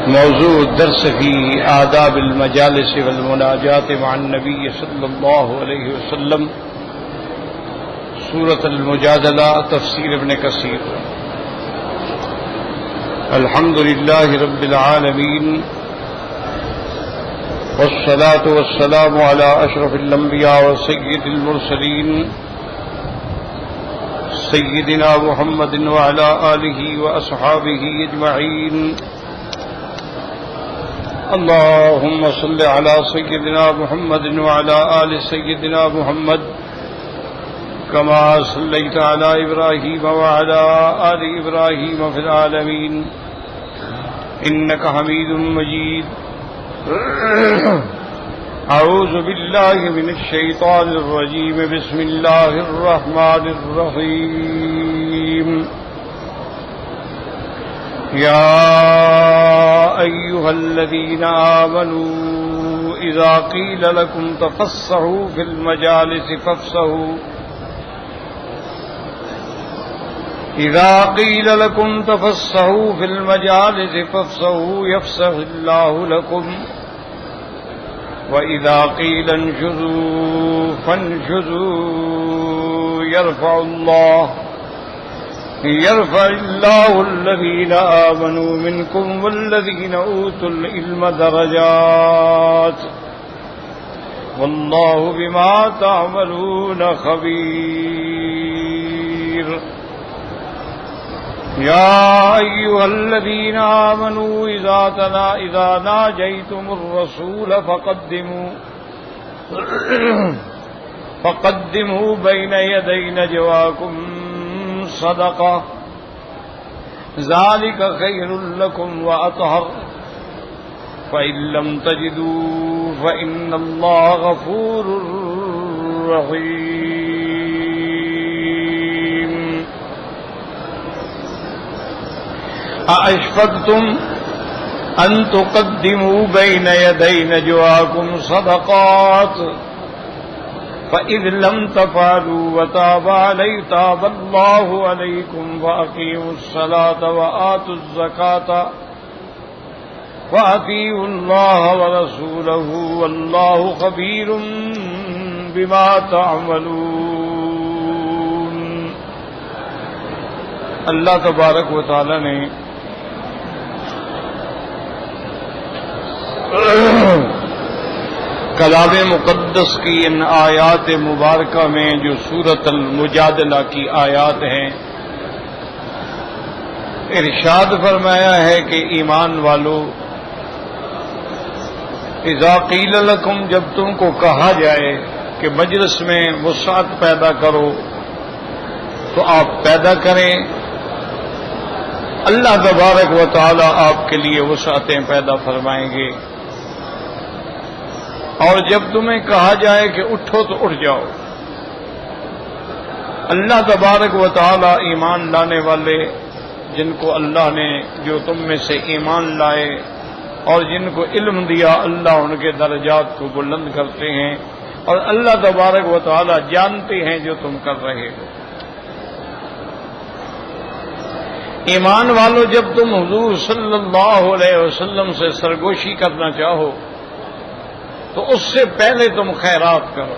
موضوع الدرس في آداب المجالس والمناجات مع النبي صلى الله عليه وسلم سورة المجادلة تفسير ابن كثير. الحمد لله رب العالمين والصلاة والسلام على أشرف الأنبياء وسيد المرسلين سيدنا محمد وعلى آله وأصحابه أجمعين. اللهم صل على سيدنا محمد وعلى آل سيدنا محمد كما صليت على إبراهيم وعلى آل إبراهيم في العالمين إنك حميد مجيد. أعوذ بالله من الشيطان الرجيم. بسم الله الرحمن الرحيم. يا أيها الذين آمنوا إذا قيل لكم تفسحوا في المجالس فافسحوا يفسح الله لكم وإذا قيل انشزوا فانشزوا يرفع الله الذين آمنوا منكم والذين أوتوا العلم درجات والله بما تعملون خبير. يا أيها الذين آمنوا إذا ناجيتم الرسول فقدموا بين يدي نجواكم صدقة ذلك خير لكم وأطهر فإن لم تجدوا فإن الله غفور رحيم. أأشفقتم أن تقدموا بين يدي نجواكم صدقات فإذ لم تفعلوا وتاب الله عليكم فأقيموا الصلاة وآتوا الزكاة وأطيعوا الله ورسوله والله خبير بما تعملون. اللہ تبارک و تعالی نے کلام مقدس کی ان آیات مبارکہ میں جو سورۃ المجادلہ کی آیات ہیں ارشاد فرمایا ہے کہ ایمان والو اذا قیل لکم جب تم کو کہا جائے کہ مجلس میں وسعت پیدا کرو تو آپ پیدا کریں. اللہ تبارک و تعالی آپ کے لیے وسعتیں پیدا فرمائیں گے. اور جب تمہیں کہا جائے کہ اٹھو تو اٹھ جاؤ. اللہ تبارک و تعالی ایمان لانے والے جن کو اللہ نے جو تم میں سے ایمان لائے اور جن کو علم دیا اللہ ان کے درجات کو بلند کرتے ہیں اور اللہ تبارک و تعالی جانتے ہیں جو تم کر رہے ہو. ایمان والو جب تم حضور صلی اللہ علیہ وسلم سے سرگوشی کرنا چاہو تو اس سے پہلے تم خیرات کرو.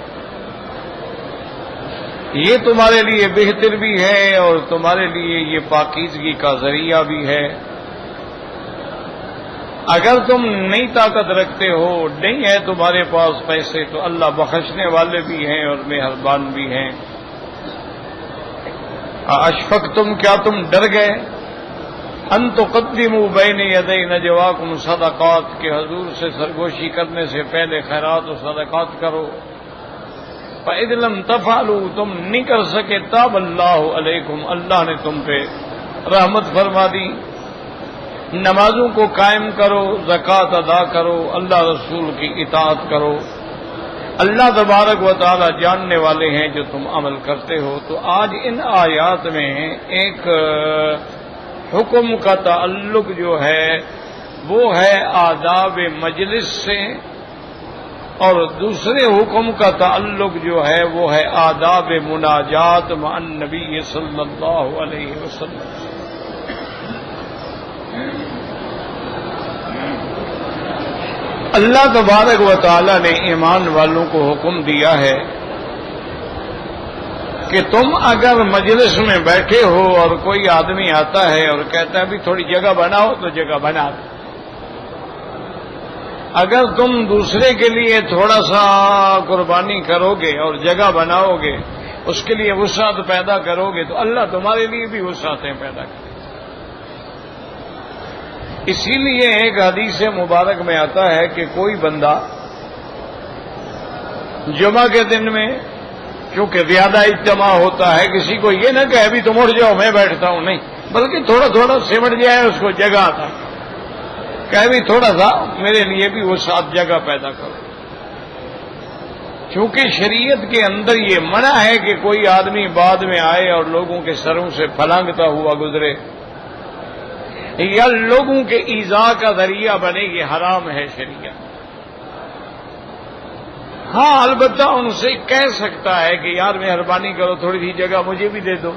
یہ تمہارے لیے بہتر بھی ہے اور تمہارے لیے یہ پاکیزگی کا ذریعہ بھی ہے. اگر تم نئی طاقت رکھتے ہو نہیں ہے تمہارے پاس پیسے تو اللہ بخشنے والے بھی ہیں اور مہربان بھی ہیں. اشفقتم کیا تم ڈر گئے ان تقدموا بین یدی نجواکم صدقات کہ حضور سے سرگوشی کرنے سے پہلے خیرات و صدقات کرو. فإذ لم تفعلوا تم نہیں کر سکے تاب اللہ علیکم اللہ نے تم پہ رحمت فرما دی. نمازوں کو قائم کرو زکوٰۃ ادا کرو اللہ رسول کی اطاعت کرو. اللہ تبارک و تعالی جاننے والے ہیں جو تم عمل کرتے ہو. تو آج ان آیات میں ایک حکم کا تعلق جو ہے وہ ہے آداب مجلس سے اور دوسرے حکم کا تعلق جو ہے وہ ہے آداب مناجات مع النبی صلی اللہ علیہ وسلم. اللہ تبارک و تعالی نے ایمان والوں کو حکم دیا ہے کہ تم اگر مجلس میں بیٹھے ہو اور کوئی آدمی آتا ہے اور کہتا ہے بھی تھوڑی جگہ بناؤ تو جگہ بنا دو. اگر تم دوسرے کے لیے تھوڑا سا قربانی کرو گے اور جگہ بناؤ گے، اس کے لیے وسعت پیدا کرو گے تو اللہ تمہارے لیے بھی وسعتیں پیدا کرے. اسی لیے ایک حدیث مبارک میں آتا ہے کہ کوئی بندہ جمعہ کے دن میں چونکہ زیادہ اجتماع ہوتا ہے، کسی کو یہ نہ کہ ابھی تم اٹھ جاؤ میں بیٹھتا ہوں، نہیں، بلکہ تھوڑا تھوڑا سمٹ جائے اس کو جگہ آتا کہ بھی تھوڑا سا میرے لیے بھی وہ ساتھ جگہ پیدا کرو. چونکہ شریعت کے اندر یہ منع ہے کہ کوئی آدمی بعد میں آئے اور لوگوں کے سروں سے پھلانگتا ہوا گزرے یا لوگوں کے ایذاء کا ذریعہ بنے، یہ حرام ہے شریعت. ہاں البتہ ان سے کہہ سکتا ہے کہ یار مہربانی کرو تھوڑی سی جگہ مجھے بھی دے دو،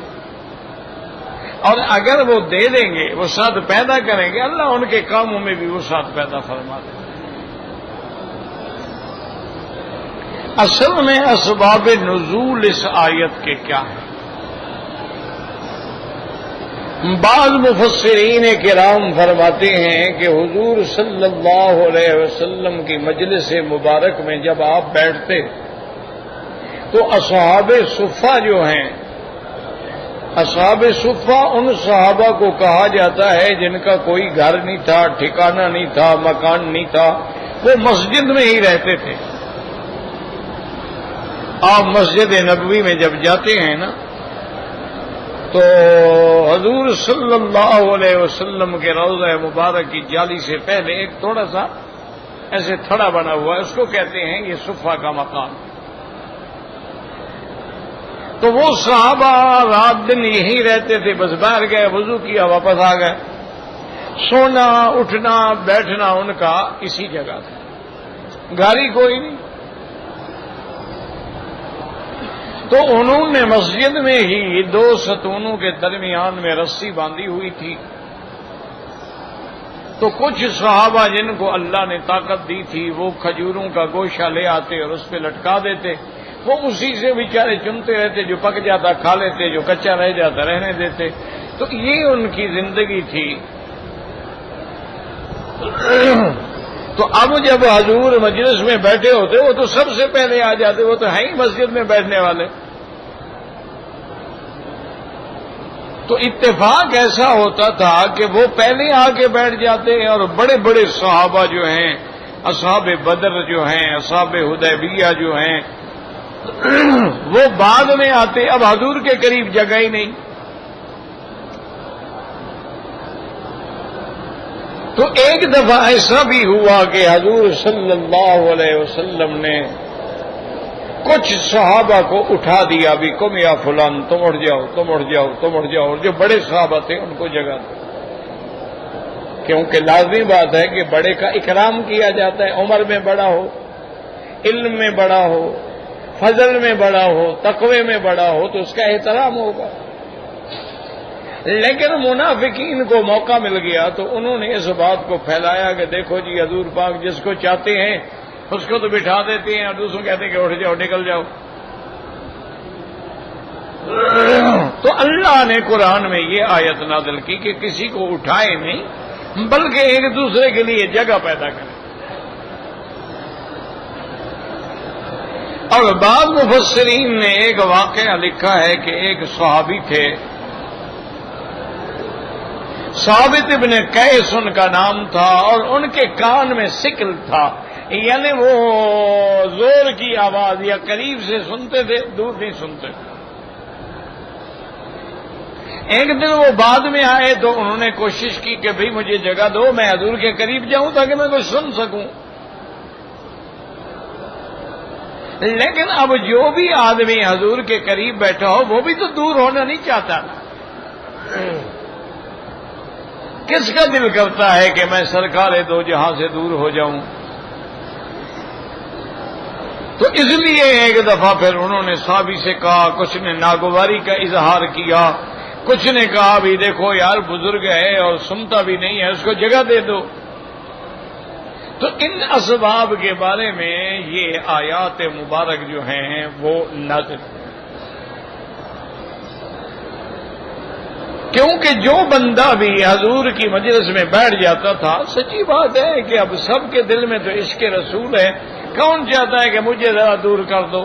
اور اگر وہ دے دیں گے وہ ساتھ پیدا کریں گے، اللہ ان کے کاموں میں بھی وہ ساتھ پیدا فرما دیں. اصل میں اسباب نزول اس آیت کے کیا ہیں؟ بعض مفسرین کرام فرماتے ہیں کہ حضور صلی اللہ علیہ وسلم کی مجلس مبارک میں جب آپ بیٹھتے تو اصحاب صفہ جو ہیں، اصحاب صفہ ان صحابہ کو کہا جاتا ہے جن کا کوئی گھر نہیں تھا، ٹھکانہ نہیں تھا، مکان نہیں تھا، وہ مسجد میں ہی رہتے تھے. آپ مسجد نبوی میں جب جاتے ہیں نا تو حضور صلی اللہ علیہ وسلم کے روضہ مبارک کی جالی سے پہلے ایک تھوڑا سا ایسے تھڑا بنا ہوا ہے، اس کو کہتے ہیں یہ صفہ کا مقام. تو وہ صحابہ رات دن یہی رہتے تھے، بس باہر گئے وضو کیا واپس آ گئے. سونا اٹھنا بیٹھنا ان کا اسی جگہ تھا، گاڑی کوئی نہیں. تو انہوں نے مسجد میں ہی دو ستونوں کے درمیان میں رسی باندھی ہوئی تھی. تو کچھ صحابہ جن کو اللہ نے طاقت دی تھی وہ کھجوروں کا گوشہ لے آتے اور اس پہ لٹکا دیتے، وہ اسی سے بیچارے چنتے رہتے، جو پک جاتا کھا لیتے، جو کچا رہ جاتا رہنے دیتے. تو یہ ان کی زندگی تھی. تو اب جب حضور مجلس میں بیٹھے ہوتے وہ تو سب سے پہلے آ جاتے، وہ تو ہیں ہی مسجد میں بیٹھنے والے. تو اتفاق ایسا ہوتا تھا کہ وہ پہلے آ کے بیٹھ جاتے اور بڑے بڑے صحابہ جو ہیں، اصحاب بدر جو ہیں، اصحاب حدیبیہ جو ہیں، وہ بعد میں آتے. اب حضور کے قریب جگہ ہی نہیں. تو ایک دفعہ ایسا بھی ہوا کہ حضور صلی اللہ علیہ وسلم نے کچھ صحابہ کو اٹھا دیا، بھی کم یا فلان تم اٹھ جاؤ، تم اٹھ جاؤ، تم اٹھ جاؤ، اور جو بڑے صحابہ تھے ان کو جگہ دو. کیونکہ لازمی بات ہے کہ بڑے کا اکرام کیا جاتا ہے، عمر میں بڑا ہو، علم میں بڑا ہو، فضل میں بڑا ہو، تقوی میں بڑا ہو تو اس کا احترام ہوگا. لیکن منافقین کو موقع مل گیا تو انہوں نے اس بات کو پھیلایا کہ دیکھو جی حضور پاک جس کو چاہتے ہیں اس کو تو بٹھا دیتے ہیں اور دوسروں کہتے ہیں کہ اٹھ جاؤ نکل جاؤ. تو اللہ نے قرآن میں یہ آیت نازل کی کہ کسی کو اٹھائے نہیں بلکہ ایک دوسرے کے لیے جگہ پیدا کرے. اور بعض مفسرین نے ایک واقعہ لکھا ہے کہ ایک صحابی تھے، ثابت ابن قیس ان کا نام تھا، اور ان کے کان میں سکل تھا، یعنی وہ زور کی آواز یا قریب سے سنتے تھے، دور نہیں سنتے. ایک دن وہ بعد میں آئے تو انہوں نے کوشش کی کہ بھئی مجھے جگہ دو، میں حضور کے قریب جاؤں تاکہ میں کچھ سن سکوں. لیکن اب جو بھی آدمی حضور کے قریب بیٹھا ہو وہ بھی تو دور ہونا نہیں چاہتا. کس کا دل کرتا ہے کہ میں سرکار دو جہاں سے دور ہو جاؤں؟ تو اس لیے ایک دفعہ پھر انہوں نے صحابی سے کہا، کچھ نے ناگواری کا اظہار کیا، کچھ نے کہا بھی دیکھو یار بزرگ ہے اور سنتا بھی نہیں ہے، اس کو جگہ دے دو۔ تو ان اسباب کے بارے میں یہ آیات مبارک جو ہیں وہ نازل، کیونکہ جو بندہ بھی حضور کی مجلس میں بیٹھ جاتا تھا، سچی بات ہے کہ اب سب کے دل میں تو عشق رسول ہے، کون چاہتا ہے کہ مجھے ذرا دور کر دو؟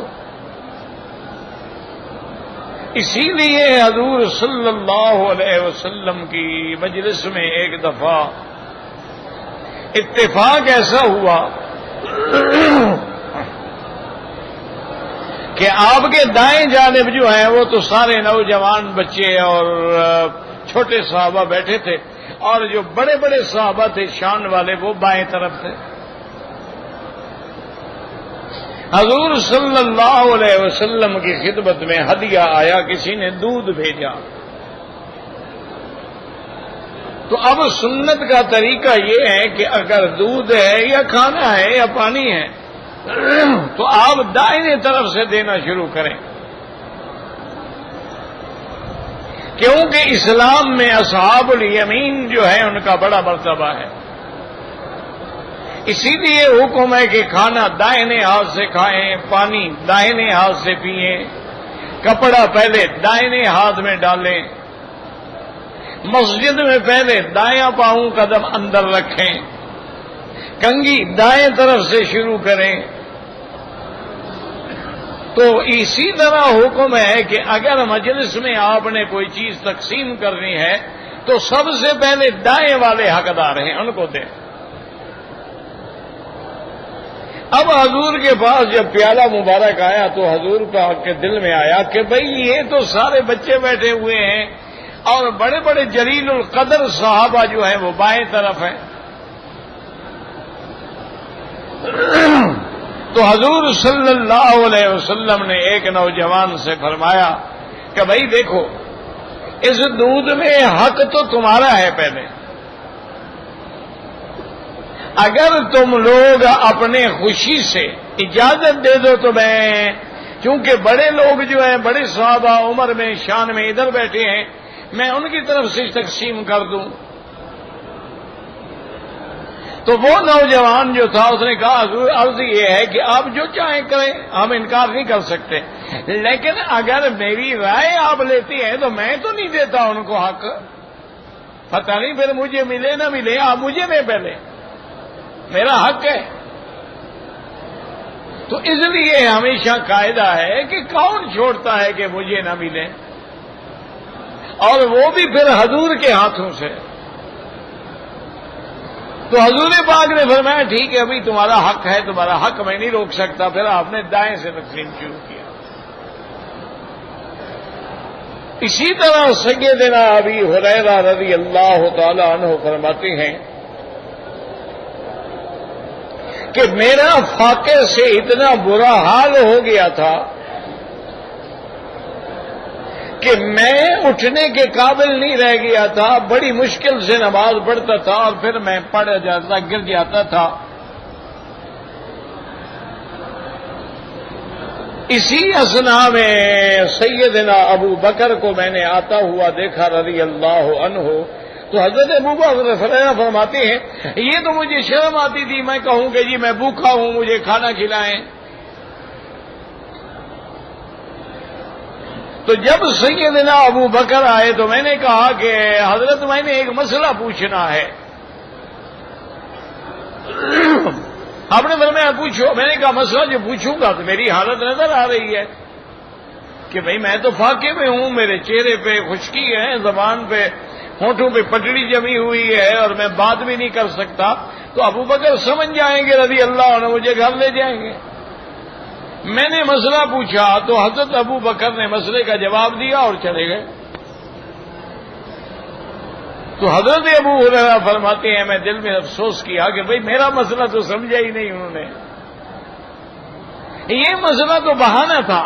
اسی لیے حضور صلی اللہ علیہ وسلم کی مجلس میں ایک دفعہ اتفاق ایسا ہوا کہ آپ کے دائیں جانب جو ہیں وہ تو سارے نوجوان بچے اور چھوٹے صحابہ بیٹھے تھے، اور جو بڑے بڑے صحابہ تھے شان والے وہ بائیں طرف تھے۔ حضور صلی اللہ علیہ وسلم کی خدمت میں ہدیہ آیا، کسی نے دودھ بھیجا۔ تو اب سنت کا طریقہ یہ ہے کہ اگر دودھ ہے یا کھانا ہے یا پانی ہے تو آپ دائیں طرف سے دینا شروع کریں، کیونکہ اسلام میں اصحاب الیمین جو ہے ان کا بڑا مرتبہ ہے۔ اسی لیے حکم ہے کہ کھانا دائیں ہاتھ سے کھائیں، پانی دائیں ہاتھ سے پئیں، کپڑا پہلے دائیں ہاتھ میں ڈالیں، مسجد میں پہلے دایاں پاؤں قدم اندر رکھیں، کنگھی دائیں طرف سے شروع کریں۔ تو اسی طرح حکم ہے کہ اگر مجلس میں آپ نے کوئی چیز تقسیم کرنی ہے تو سب سے پہلے دائیں والے حقدار ہیں ان کو دیں۔ اب حضور کے پاس جب پیالہ مبارک آیا تو حضور پاک کے دل میں آیا کہ بھئی یہ تو سارے بچے بیٹھے ہوئے ہیں اور بڑے بڑے جلیل القدر صحابہ جو ہیں وہ بائیں طرف ہیں۔ تو حضور صلی اللہ علیہ وسلم نے ایک نوجوان سے فرمایا کہ بھئی دیکھو اس دودھ میں حق تو تمہارا ہے، پہلے اگر تم لوگ اپنے خوشی سے اجازت دے دو تو میں، چونکہ بڑے لوگ جو ہیں بڑے صحابہ عمر میں شان میں ادھر بیٹھے ہیں، میں ان کی طرف سے تقسیم کر دوں۔ تو وہ نوجوان جو تھا اس نے کہا حضور عرض یہ ہے کہ آپ جو چاہیں کریں، ہم انکار نہیں کر سکتے، لیکن اگر میری رائے آپ لیتی ہیں تو میں تو نہیں دیتا ان کو حق، پتہ نہیں پھر مجھے ملے نہ ملے، آپ مجھے دیں، پہلے میرا حق ہے۔ تو اس لیے ہمیشہ قاعدہ ہے کہ کون چھوڑتا ہے کہ مجھے نہ ملے، اور وہ بھی پھر حضور کے ہاتھوں سے۔ تو حضور پاک نے فرمایا ٹھیک ہے ابھی تمہارا حق ہے، تمہارا حق میں نہیں روک سکتا، پھر آپ نے دائیں سے تقسیم شروع کیا۔ اسی طرح سیدنا ابی ہریرہ رضی اللہ تعالی عنہ فرماتے ہیں کہ میرا فاقے سے اتنا برا حال ہو گیا تھا کہ میں اٹھنے کے قابل نہیں رہ گیا تھا، بڑی مشکل سے نماز پڑھتا تھا اور پھر میں پڑ جاتا، گر جاتا تھا۔ اسی اثنا میں سیدنا ابو بکر کو میں نے آتا ہوا دیکھا رضی اللہ عنہ، تو حضرت ابو بکر فرماتے ہیں یہ تو مجھے شرم آتی تھی میں کہوں کہ جی میں بھوکا ہوں مجھے کھانا کھلائیں۔ تو جب سیدنا ابو بکر آئے تو میں نے کہا کہ حضرت میں نے ایک مسئلہ پوچھنا ہے۔ آپ نے فرمایا پوچھو۔ میں نے کہا مسئلہ جو پوچھوں گا تو میری حالت نظر آ رہی ہے کہ بھئی میں تو فاقے میں ہوں، میرے چہرے پہ خشکی ہے، زبان پہ ہونٹوں پہ پٹڑی جمی ہوئی ہے اور میں بات بھی نہیں کر سکتا، تو ابو بکر سمجھ جائیں گے رضی اللہ عنہ، مجھے گھر لے جائیں گے۔ میں نے مسئلہ پوچھا تو حضرت ابو بکر نے مسئلے کا جواب دیا اور چلے گئے۔ تو حضرت ابو ہریرہ فرماتے ہیں میں دل میں افسوس کیا کہ بھئی میرا مسئلہ تو سمجھا ہی نہیں انہوں نے، یہ مسئلہ تو بہانہ تھا۔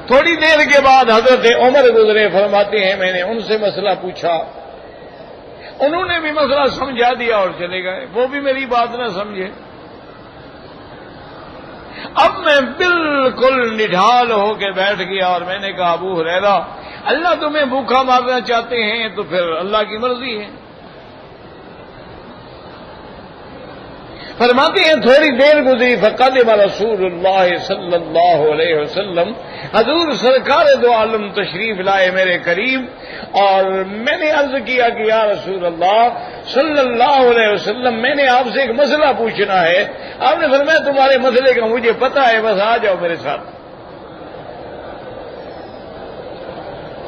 تھوڑی دیر کے بعد حضرت عمر گزرے، فرماتے ہیں میں نے ان سے مسئلہ پوچھا، انہوں نے بھی مسئلہ سمجھا دیا اور چلے گئے، وہ بھی میری بات نہ سمجھے۔ اب میں بالکل نڈھال ہو کے بیٹھ گیا اور میں نے کہا ابو ہریرہ اللہ تمہیں بھوکا مارنا چاہتے ہیں تو پھر اللہ کی مرضی ہے۔ فرماتے ہیں تھوڑی دیر گزری فقدم رسول اللہ صلی اللہ علیہ وسلم، حضور سرکار دو عالم تشریف لائے میرے قریب، اور میں نے عرض کیا کہ یا رسول اللہ صلی اللہ علیہ وسلم میں نے آپ سے ایک مسئلہ پوچھنا ہے۔ آپ نے فرمایا تمہارے مسئلے کا مجھے پتا ہے، بس آ جاؤ میرے ساتھ۔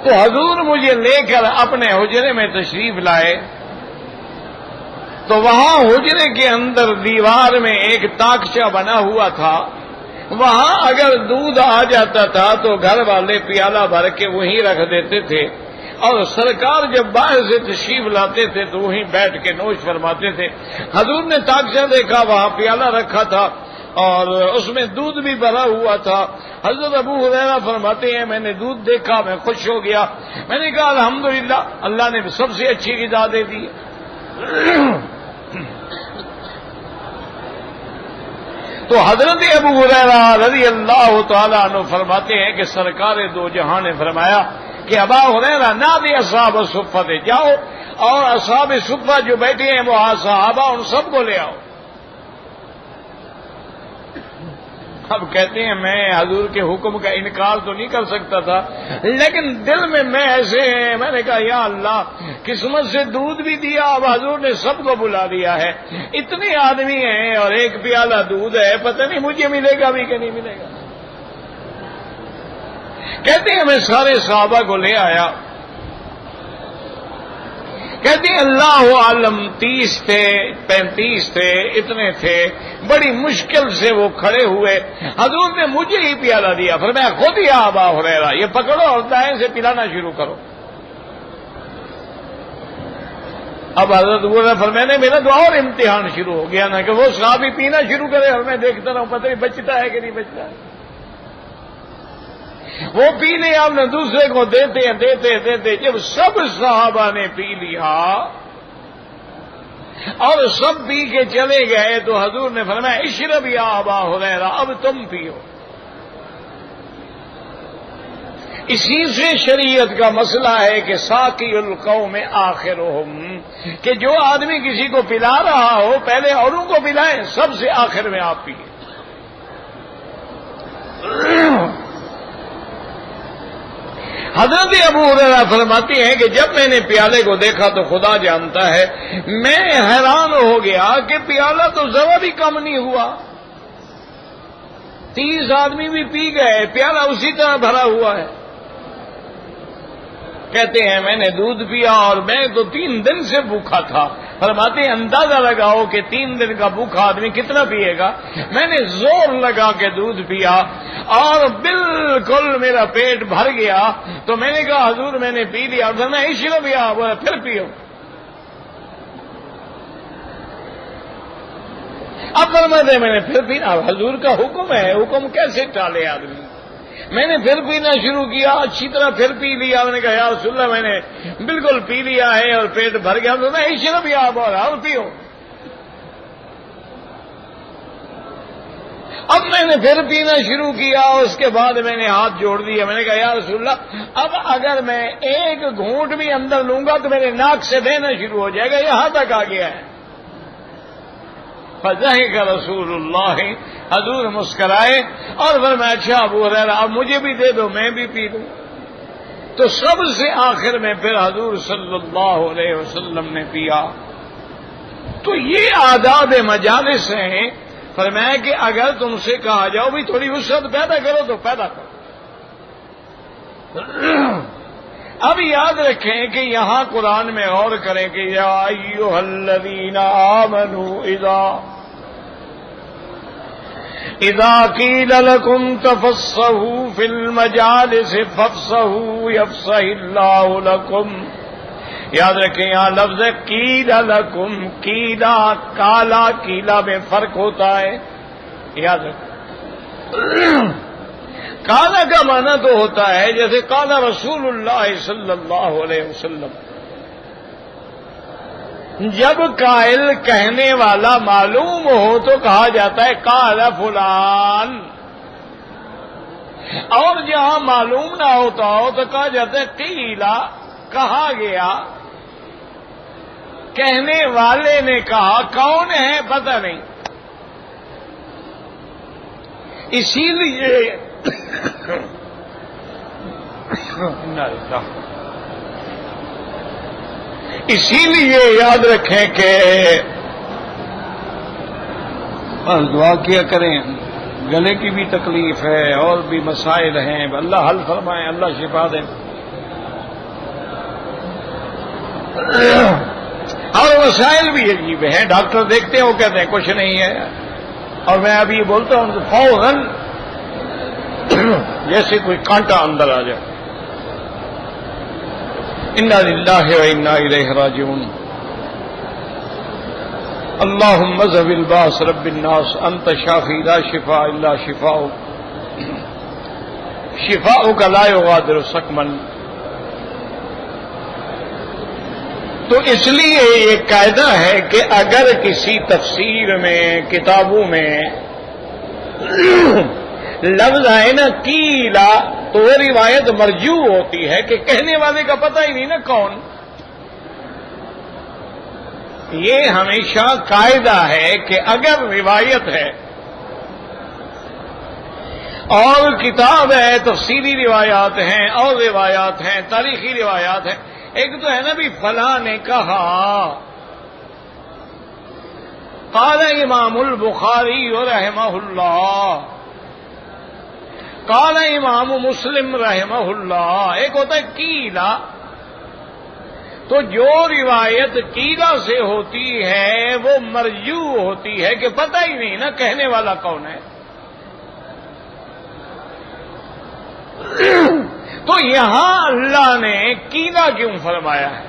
تو حضور مجھے لے کر اپنے حجرے میں تشریف لائے، تو وہاں حجرے کے اندر دیوار میں ایک تاکچہ بنا ہوا تھا، وہاں اگر دودھ آ جاتا تھا تو گھر والے پیالہ بھر کے وہیں رکھ دیتے تھے، اور سرکار جب باہر سے تشریف لاتے تھے تو وہیں بیٹھ کے نوش فرماتے تھے۔ حضور نے تاکچہ دیکھا، وہاں پیالہ رکھا تھا اور اس میں دودھ بھی بھرا ہوا تھا۔ حضرت ابو ہریرہ فرماتے ہیں میں نے دودھ دیکھا، میں خوش ہو گیا، میں نے کہا الحمدللہ اللہ نے سب سے اچھی غذا دے دی۔ تو حضرت ابو ہریرہ رضی اللہ تعالیٰ عنہ فرماتے ہیں کہ سرکار دو جہاں نے فرمایا کہ ابا ہریرہ نادی اصحاب الصفہ، جاؤ اور اصحاب صفہ جو بیٹھے ہیں وہ صحابہ ان سب کو لے آؤ۔ اب کہتے ہیں میں حضور کے حکم کا انکار تو نہیں کر سکتا تھا، لیکن دل میں ایسے ہیں، میں نے کہا یا اللہ قسمت سے دودھ بھی دیا، اب حضور نے سب کو بلا دیا ہے، اتنے آدمی ہیں اور ایک پیالہ دودھ ہے، پتہ نہیں مجھے ملے گا بھی کہ نہیں ملے گا۔ کہتے ہیں میں سارے صحابہ کو لے آیا، کہتے ہیں اللہ عالم 30 تھے 35 تھے، اتنے تھے، بڑی مشکل سے وہ کھڑے ہوئے، حضور نے مجھے ہی پیالہ دیا، فرمایا خود ہی ابا ہریرہ یہ پکڑو اور دائیں سے پلانا شروع کرو۔ اب حضرت نے فرمایا میرا تو اور امتحان شروع ہو گیا نا کہ وہ صحابی پینا شروع کرے اور میں دیکھتا رہوں پتہ نہیں بچتا ہے کہ نہیں بچتا ہے۔ وہ پی لے آپ نے دوسرے کو دیتے جب سب صحابہ نے پی لیا اور سب پی کے چلے گئے تو حضور نے فرمایا اشرب یا ابا ہریرہ اب تم پیو۔ اسی سے شریعت کا مسئلہ ہے کہ ساقی القوم آخرہم، کہ جو آدمی کسی کو پلا رہا ہو پہلے اوروں کو پلائیں، سب سے آخر میں آپ پیئیں۔ حضرت ابو ہریرہ فرماتے ہیں کہ جب میں نے پیالے کو دیکھا تو خدا جانتا ہے میں حیران ہو گیا کہ پیالہ تو ذرا بھی کم نہیں ہوا، 30 آدمی بھی پی گئے، پیالہ اسی طرح بھرا ہوا ہے۔ کہتے ہیں میں نے دودھ پیا اور میں تو 3 دن سے بھوکا تھا، فرماتے ہیں اندازہ لگاؤ کہ 3 دن کا بھوکا آدمی کتنا پیے گا۔ میں نے زور لگا کے دودھ پیا اور بالکل میرا پیٹ بھر گیا، تو میں نے کہا حضور میں نے پی لیا، اور میں اشرب یا پھر پیو۔ اب فرماتے ہیں میں نے پھر پینا، حضور کا حکم ہے، حکم کیسے ٹالے آدمی۔ میں نے پھر پینا شروع کیا، اچھی طرح پھر پی لیا، میں نے کہا یا رسول اللہ میں نے بالکل پی لیا ہے اور پیٹ بھر گیا، تو میں اشرب یا اور پیو۔ اب میں نے پھر پینا شروع کیا، اس کے بعد میں نے ہاتھ جوڑ دیا، میں نے کہا یا رسول اللہ اب اگر میں ایک گھونٹ بھی اندر لوں گا تو میرے ناک سے بہنا شروع ہو جائے گا، یہاں تک آ گیا ہے۔ فضحک رسول اللہ، حضور مسکرائے اور فرمایا اچھا ابو ہریرہ اب مجھے بھی دے دو میں بھی پی لوں۔ تو سب سے آخر میں پھر حضور صلی اللہ علیہ وسلم نے پیا۔ تو یہ آداب مجالس ہیں، فرمایا کہ اگر تم سے کہا جاؤ بھی تھوڑی وسعت پیدا کرو تو پیدا کرو۔ اب یاد رکھیں کہ یہاں قرآن میں اور کریں کہ یا ایھا الذین آمنوا اذا قیل لکم تفصحوا فی المجالس فافصحوا یفصح اللہ لکم۔ یاد رکھیں یہاں لفظ قیل لکم، قیلا کالا قیلا میں فرق ہوتا ہے، یاد رکھیں۔ کالا کا معنی تو ہوتا ہے جیسے قال رسول اللہ صلی اللہ علیہ وسلم، جب قائل کہنے والا معلوم ہو تو کہا جاتا ہے قال فلان، اور جہاں معلوم نہ ہوتا ہو تو کہا جاتا ہے قیلا، کہا گیا، کہنے والے نے کہا، کون ہے پتہ نہیں۔ اسی لیے یاد رکھیں کہ دعا کیا کریں، گلے کی بھی تکلیف ہے اور بھی مسائل ہیں، اللہ حل فرمائے، اللہ شفا دے۔ اور مسائل بھی عجیب ہیں، ڈاکٹر دیکھتے ہیں وہ کہتے ہیں کچھ نہیں ہے، اور میں ابھی یہ بولتا ہوں تو فوراً جیسے کوئی کانٹا اندر آ جائے۔ انا للہ و انا الیہ راجعون۔ اللهم اذهب الباس رب الناس انت شافی لا شفاء الا شفاؤک شفاؤک لا یغادر سقما۔ تو اس لیے یہ قاعدہ ہے کہ اگر کسی تفسیر میں، کتابوں میں لفظ آئے نا کیلا، تو وہ روایت مرجوع ہوتی ہے کہ کہنے والے کا پتہ ہی نہیں نا کون۔ یہ ہمیشہ قاعدہ ہے کہ اگر روایت ہے اور کتاب ہے، تفسیری روایات ہیں اور روایات ہیں، تاریخی روایات ہیں، ایک تو ہے نا بھی فلاں نے کہا، قال امام البخاری رحمہ اللہ، قال امام مسلم رحمہ اللہ، ایک ہوتا ہے کیلا۔ تو جو روایت قیلا سے ہوتی ہے وہ مرجوع ہوتی ہے کہ پتہ ہی نہیں نا کہنے والا کون ہے۔ تو یہاں اللہ نے قیلا کیوں فرمایا ہے؟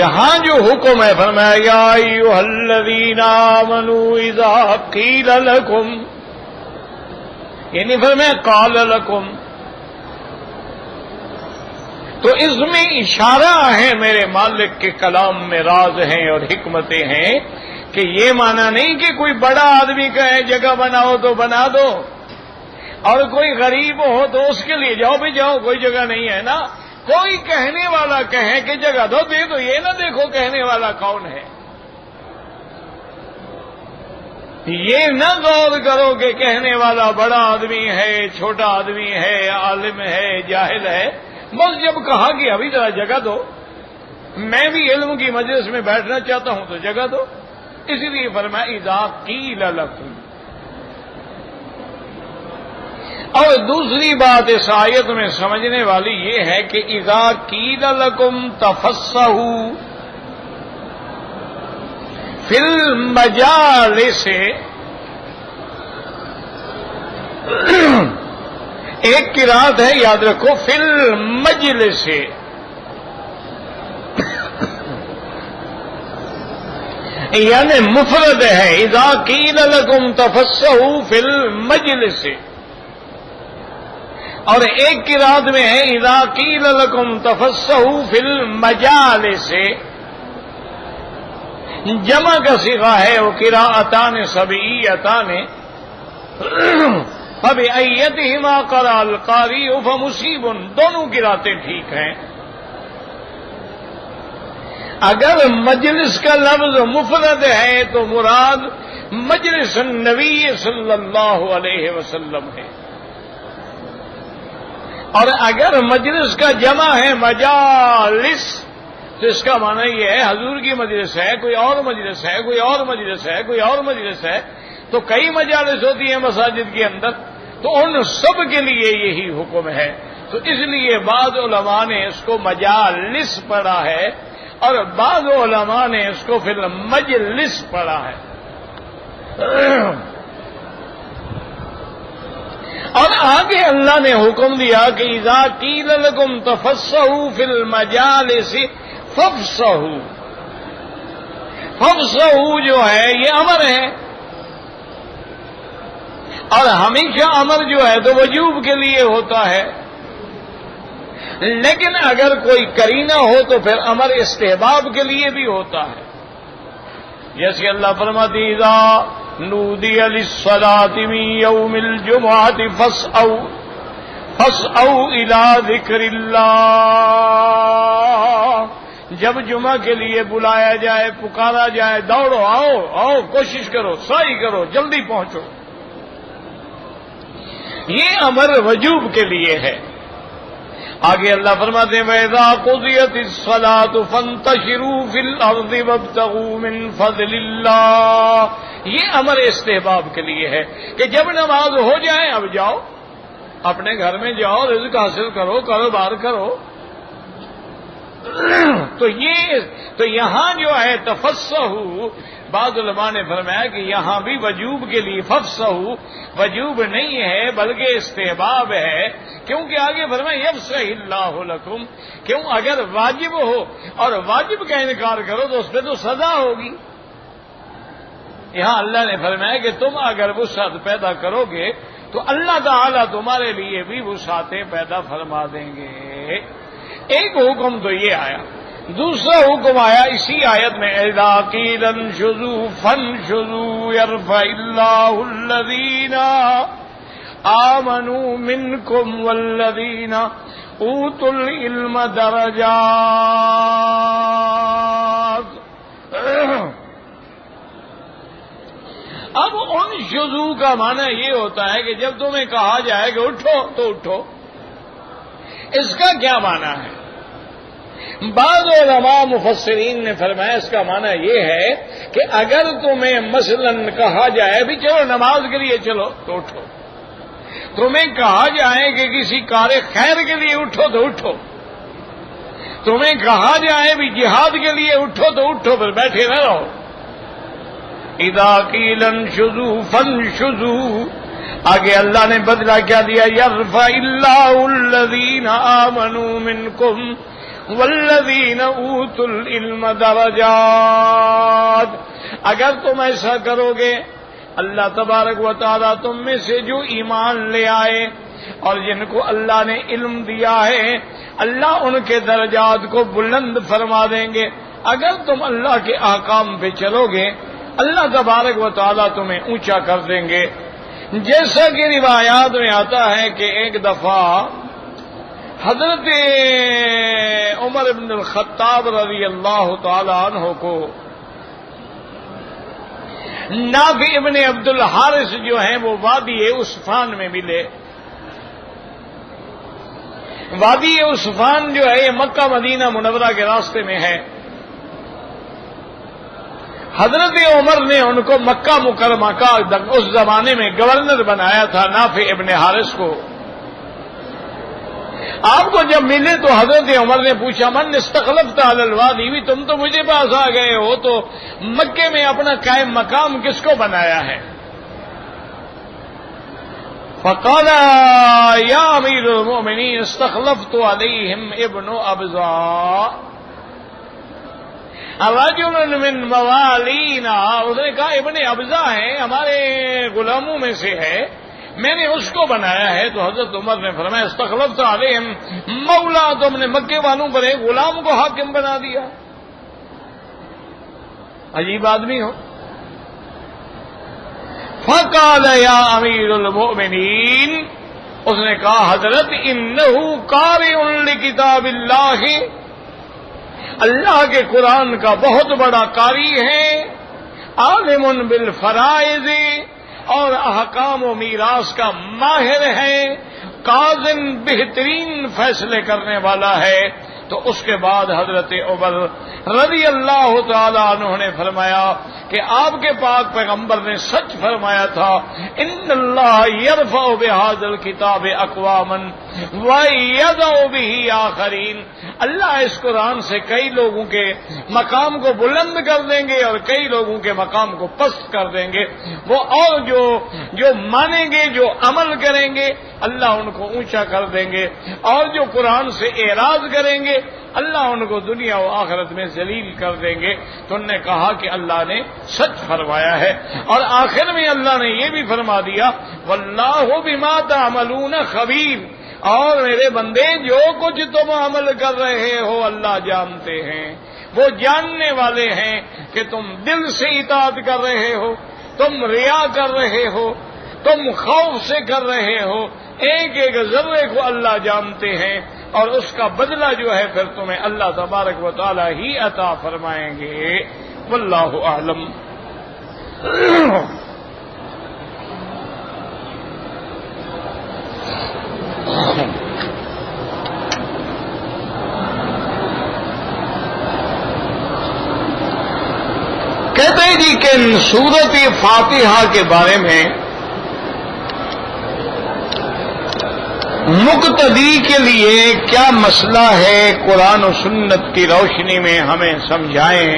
یہاں جو حکم ہے فرمایا یا ایھا الذین آمنوا اذا قیل لکم، یہ نہیں فرمایا قال لکم۔ تو اس میں اشارہ ہے میرے مالک کے کلام میں راز ہیں اور حکمتیں ہیں کہ یہ مانا نہیں کہ کوئی بڑا آدمی کہے جگہ بناؤ تو بنا دو، اور کوئی غریب ہو تو اس کے لیے جاؤ بھی جاؤ، کوئی جگہ نہیں ہے نا۔ کوئی کہنے والا کہے کہ جگہ دو دے دو، یہ نہ دیکھو کہنے والا کون ہے، یہ نہ غور کرو کہ کہنے والا بڑا آدمی ہے، چھوٹا آدمی ہے، عالم ہے، جاہل ہے۔ بس جب کہا کہ ابھی ذرا جگہ دو، میں بھی علم کی مجلس میں بیٹھنا چاہتا ہوں تو جگہ دو، اسی لیے فرمایا اذا قیل لکم۔ اور دوسری بات اس آیت میں سمجھنے والی یہ ہے کہ اذا قیل لکم تفصحوا فی المجالس، ایک قرات ہے یاد رکھو فی المجلس، یعنی مفرد ہے، اذا قیل لکم تفصحوا فی المجلس، اور ایک قرات میں ہے اذا قیل لکم تفصحوا فی المجالس، جمع کا صیغہ ہے وہ قراءتان سبعیتان، فبأیتہما قرأ القاری فمصیب، دونوں قراتیں ٹھیک ہیں۔ اگر مجلس کا لفظ مفرد ہے تو مراد مجلس النبی صلی اللہ علیہ وسلم ہے، اور اگر مجلس کا جمع ہے مجالس تو اس کا معنی یہ ہے حضور کی مجلس ہے، کوئی اور مجلس ہے، کوئی اور مجلس ہے، کوئی اور مجلس ہے، تو کئی مجالس ہوتی ہیں مساجد کے اندر، تو ان سب کے لیے یہی حکم ہے۔ تو اس لیے بعض علماء نے اس کو مجالس پڑھا ہے اور بعض علماء نے اس کو پھر مجلس پڑھا ہے۔ اور آگے اللہ نے حکم دیا کہ اذا قیل لکم تفصحوا فی المجالس فافصحوا، فافصحوا جو ہے یہ امر ہے، اور ہمیشہ امر جو ہے تو وجوب کے لیے ہوتا ہے، لیکن اگر کوئی کرینہ ہو تو پھر امر استحباب کے لیے بھی ہوتا ہے، جیسے اللہ فرماتے اذا نودی للصلاة من یوم الجمعة فاسعوا الی ذکر اللہ، جب جمعہ کے لیے بلایا جائے، پکارا جائے، دوڑو، آؤ کوشش کرو، سعی کرو، جلدی پہنچو۔ یہ امر وجوب کے لیے ہے۔ آگے اللہ فرماتے ہیں وَإِذَا قُضِيَتِ الصَّلَاةُ فَانتَشِرُوا فِي الْأَرْضِ وَابْتَغُوا مِن فَضْلِ اللَّهِ، یہ امر استحباب کے لیے ہے کہ جب نماز ہو جائے اب جاؤ، اپنے گھر میں جاؤ، رزق حاصل کرو، کاروبار کرو۔ تو یہاں جو ہے تفسحوا، بعض علماء نے فرمایا کہ یہاں بھی وجوب کے لیے ففسحوا وجوب نہیں ہے بلکہ استحباب ہے، کیونکہ آگے فرمایا یفسح اللہ لکم، کیوں اگر واجب ہو اور واجب کا انکار کرو تو اس پہ تو سزا ہوگی۔ یہاں اللہ نے فرمایا کہ تم اگر وسعت پیدا کرو گے تو اللہ تعالیٰ تمہارے لیے بھی وسعتیں پیدا فرما دیں گے۔ ایک حکم تو یہ آیا، دوسرا حکم آیا اسی آیت میں اذا قیل انشزوا فانشزوا یرفع اللہ الذین آمنوا منکم والذین اوتوا العلم درجات۔ اب انشزوا کا معنی یہ ہوتا ہے کہ جب تمہیں کہا جائے کہ اٹھو تو اٹھو، اس کا کیا معنی ہے؟ بعض علماء مفسرین نے فرمایا اس کا معنی یہ ہے کہ اگر تمہیں مثلا کہا جائے بھی چلو نماز کے لیے چلو تو اٹھو، تمہیں کہا جائے کہ کسی کار خیر کے لیے اٹھو تو اٹھو، تمہیں کہا جائے بھی جہاد کے لیے اٹھو تو اٹھو، پھر بیٹھے نہ رہو۔ اذا قیل انشزوا فانشزوا، آگے اللہ نے بدلہ کیا دیا یرفع اللہ الذین آمنوا منکم والذین اوتوا العلم درجات۔ اگر تم ایسا کرو گے اللہ تبارک و تعالیٰ تم میں سے جو ایمان لے آئے اور جن کو اللہ نے علم دیا ہے اللہ ان کے درجات کو بلند فرما دیں گے۔ اگر تم اللہ کے احکام پہ چلو گے اللہ تبارک و تعالیٰ تمہیں اونچا کر دیں گے۔ جیسا کہ روایات میں آتا ہے کہ ایک دفعہ حضرت عمر بن الخطاب رضی اللہ تعالی عنہ کو نافع ابن عبد الحارث جو ہیں وہ وادی عصفان میں ملے۔ وادی عصفان جو ہے یہ مکہ مدینہ منورہ کے راستے میں ہے۔ حضرت عمر نے ان کو مکہ مکرمہ کا اس زمانے میں گورنر بنایا تھا نافع ابن حارث کو۔ آپ کو جب ملے تو حضرت عمر نے پوچھا من استخلفت علی الوادی، بھی تم تو مجھے پاس آ گئے ہو تو مکے میں اپنا قائم مقام کس کو بنایا ہے؟ فقال یا امیر المؤمنین استخلفت علیہم ابن ابزا رجل من موالینا، اس نے کہا ابن ابزا ہے ہمارے غلاموں میں سے ہے، میں نے اس کو بنایا ہے۔ تو حضرت عمر نے فرمایا استخلفت علیہم مولا، تم نے مکے والوں پر ایک غلام کو حاکم بنا دیا، عجیب آدمی ہو۔ فقال یا امیر المؤمنین، اس نے کہا حضرت انہ قارئ لکتاب اللہ، اللہ کے قرآن کا بہت بڑا قاری ہے، عالم بالفرائض اور احکام و میراث کا ماہر ہے، قاضٍ بہترین فیصلے کرنے والا ہے۔ تو اس کے بعد حضرت عمر رضی اللہ تعالی عنہ نے فرمایا کہ آپ کے پاک پیغمبر نے سچ فرمایا تھا ان اللہ یرفع بہذا الکتاب اقواما ویضع بہ آخرین، اللہ اس قرآن سے کئی لوگوں کے مقام کو بلند کر دیں گے اور کئی لوگوں کے مقام کو پست کر دیں گے، وہ اور جو مانیں گے، جو عمل کریں گے اللہ ان کو اونچا کر دیں گے، اور جو قرآن سے اعراض کریں گے اللہ ان کو دنیا و آخرت میں ذلیل کر دیں گے۔ تو انہوں نے کہا کہ اللہ نے سچ فرمایا ہے، اور آخر میں اللہ نے یہ بھی فرما دیا واللہ بما تعملون خبیر، اور میرے بندے جو کچھ تم عمل کر رہے ہو اللہ جانتے ہیں، وہ جاننے والے ہیں کہ تم دل سے اطاعت کر رہے ہو تم ریا کر رہے ہو، تم خوف سے کر رہے ہو، ایک ایک ذرے کو اللہ جانتے ہیں، اور اس کا بدلہ جو ہے پھر تمہیں اللہ تبارک و تعالی ہی عطا فرمائیں گے۔ واللہ اعلم۔ کہتے ہیں جی کہ سورۃ فاتحہ کے بارے میں مقتدی کے لیے کیا مسئلہ ہے، قرآن و سنت کی روشنی میں ہمیں سمجھائیں۔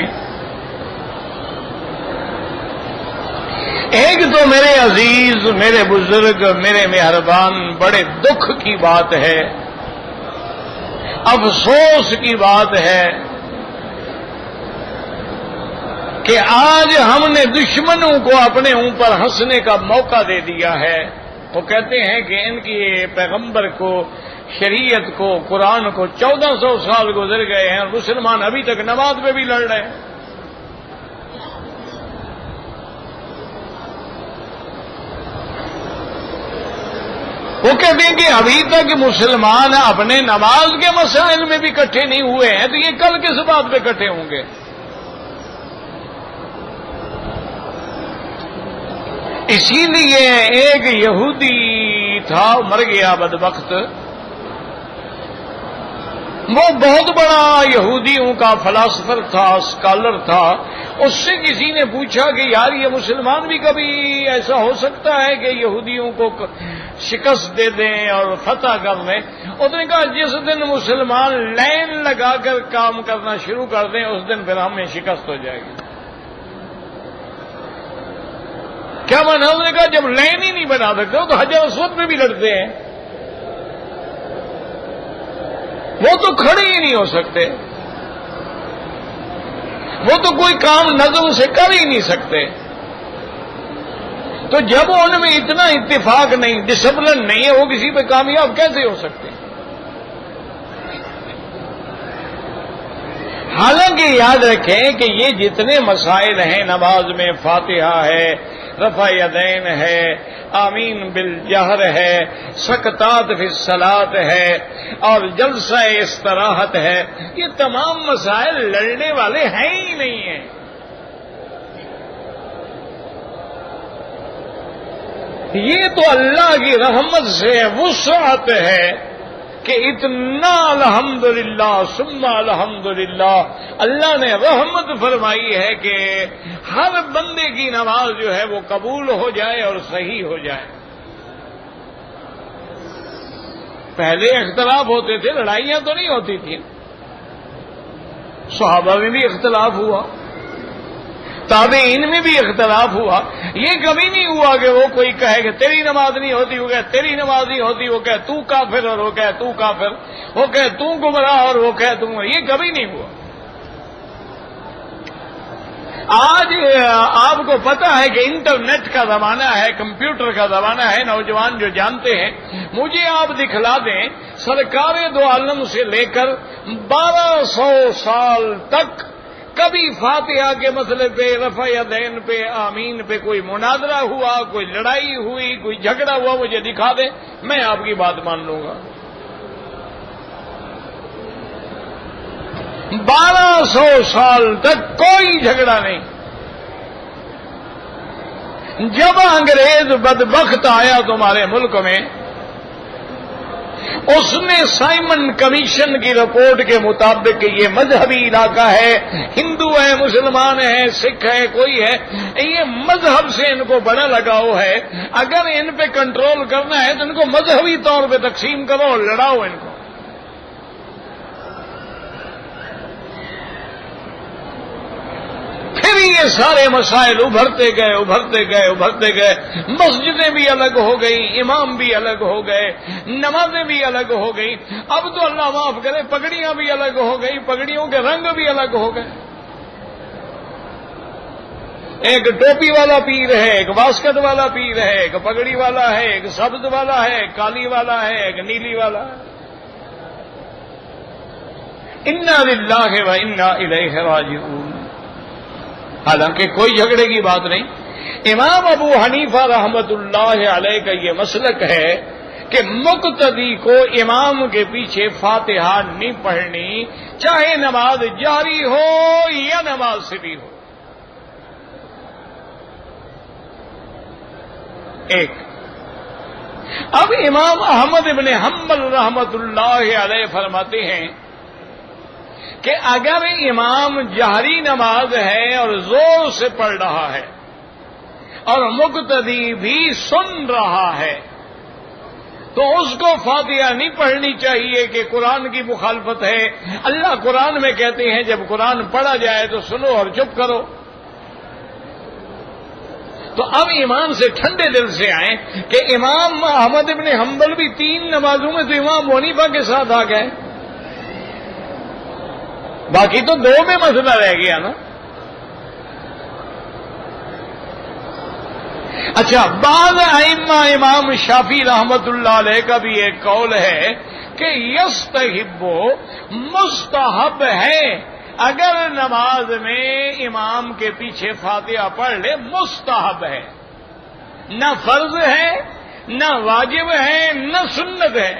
ایک تو میرے عزیز، میرے بزرگ، میرے مہربان، بڑے دکھ کی بات ہے، افسوس کی بات ہے کہ آج ہم نے دشمنوں کو اپنے اوپر ہنسنے کا موقع دے دیا ہے۔ وہ کہتے ہیں کہ ان کی پیغمبر کو، شریعت کو، قرآن کو 1400 سال گزر گئے ہیں اور مسلمان ابھی تک نماز پہ بھی لڑ رہے ہیں۔ وہ کہتے ہیں کہ ابھی تک مسلمان اپنے نماز کے مسائل میں بھی اکٹھے نہیں ہوئے ہیں، تو یہ کل کس بات پہ اکٹھے ہوں گے؟ اسی لیے ایک یہودی تھا، مر گیا بدبخت، وہ بہت بڑا یہودیوں کا فلاسفر تھا، اسکالر تھا۔ اس سے کسی نے پوچھا کہ یار یہ مسلمان بھی کبھی ایسا ہو سکتا ہے کہ یہودیوں کو شکست دے دیں اور فتح کر دیں؟ اس نے کہا جس دن مسلمان لائن لگا کر کام کرنا شروع کر دیں اس دن پھر ہمیں شکست ہو جائے گی۔ کیا مانا؟ اس نے کہا جب لائن ہی نہیں بنا سکتے تو حجر اسود میں بھی لڑتے ہیں، وہ تو کھڑے ہی نہیں ہو سکتے، وہ تو کوئی کام نظم سے کر ہی نہیں سکتے۔ تو جب ان میں اتنا اتفاق نہیں، ڈسپلن نہیں ہے، وہ کسی پہ کامیاب کیسے ہو سکتے؟ حالانکہ یاد رکھیں کہ یہ جتنے مسائل ہیں، نماز میں فاتحہ ہے، رفع یدین ہے، آمین بالجہر ہے، سکتات فی الصلاۃ ہے، اور جلسہ استراحت ہے، یہ تمام مسائل لڑنے والے ہیں ہی نہیں ہیں۔ یہ تو اللہ کی رحمت سے وسعت ہے کہ اتنا الحمدللہ ثم الحمدللہ اللہ نے رحمت فرمائی ہے کہ ہر بندے کی نماز جو ہے وہ قبول ہو جائے اور صحیح ہو جائے۔ پہلے اختلاف ہوتے تھے، لڑائیاں تو نہیں ہوتی تھیں، صحابہ میں بھی اختلاف ہوا، تابعین میں بھی اختلاف ہوا، یہ کبھی نہیں ہوا کہ وہ کوئی کہے کہ تیری نماز نہیں ہوتی، وہ کہے تیری نماز نہیں ہوتی، وہ کہے تو کافر اور وہ کہے تو کافر، وہ کہے تو گمراہ اور وہ کہے تو گمراہ، یہ کبھی نہیں ہوا۔ آج آپ کو پتا ہے کہ انٹرنیٹ کا زمانہ ہے، کمپیوٹر کا زمانہ ہے، نوجوان جو جانتے ہیں، مجھے آپ دکھلا دیں سرکار دو عالم سے لے کر 1200 سال تک کبھی فاتحہ کے مسئلے پہ، رفع یدین پہ، آمین پہ کوئی مناظرہ ہوا، کوئی لڑائی ہوئی، کوئی جھگڑا ہوا، مجھے دکھا دیں، میں آپ کی بات مان لوں گا۔ 1200 سال تک کوئی جھگڑا نہیں۔ جب انگریز بدبخت آیا تمہارے ملک میں، اس نے سائمن کمیشن کی رپورٹ کے مطابق یہ مذہبی علاقہ ہے، ہندو ہے، مسلمان ہے، سکھ ہے، کوئی ہے، یہ مذہب سے ان کو بڑا لگاؤ ہے، اگر ان پہ کنٹرول کرنا ہے تو ان کو مذہبی طور پہ تقسیم کرو اور لڑاؤ ان کو۔ پھر یہ سارے مسائل ابھرتے گئے، ابھرتے گئے، ابھرتے گئے، مسجدیں بھی الگ ہو گئی، امام بھی الگ ہو گئے، نمازیں بھی الگ ہو گئی، اب تو اللہ معاف کرے پگڑیاں بھی الگ ہو گئی، پگڑیوں کے رنگ بھی الگ ہو گئے۔ ایک ٹوپی والا پیر ہے، ایک واسکٹ والا پیر ہے، ایک پگڑی والا ہے، ایک سبز والا ہے، ایک کالی والا ہے، ایک نیلی والا ہے۔ انا للہ و انا الیہ راجعون۔ حالانکہ کوئی جھگڑے کی بات نہیں، امام ابو حنیفہ رحمت اللہ علیہ کا یہ مسلک ہے کہ مقتدی کو امام کے پیچھے فاتحہ نہیں پڑھنی، چاہے نماز جاری ہو یا نماز سری ہو۔ ایک اب امام احمد ابن حنبل رحمت اللہ علیہ فرماتے ہیں کہ اگر امام جہری نماز ہے اور زور سے پڑھ رہا ہے اور مقتدی بھی سن رہا ہے تو اس کو فاتحہ نہیں پڑھنی چاہیے کہ قرآن کی مخالفت ہے۔ اللہ قرآن میں کہتے ہیں جب قرآن پڑھا جائے تو سنو اور چپ کرو۔ تو اب امام سے ٹھنڈے دل سے آئیں کہ امام احمد ابن حنبل بھی 3 نمازوں میں تو امام حنیفہ کے ساتھ آ گئے، باقی تو 2 میں مسئلہ رہ گیا نا۔ اچھا، بعض ائمہ امام شافعی رحمت اللہ علیہ کا بھی ایک قول ہے کہ یستحب مستحب ہے اگر نماز میں امام کے پیچھے فاتحہ پڑھ لے، مستحب ہے، نہ فرض ہے نہ واجب ہے نہ سنت ہے۔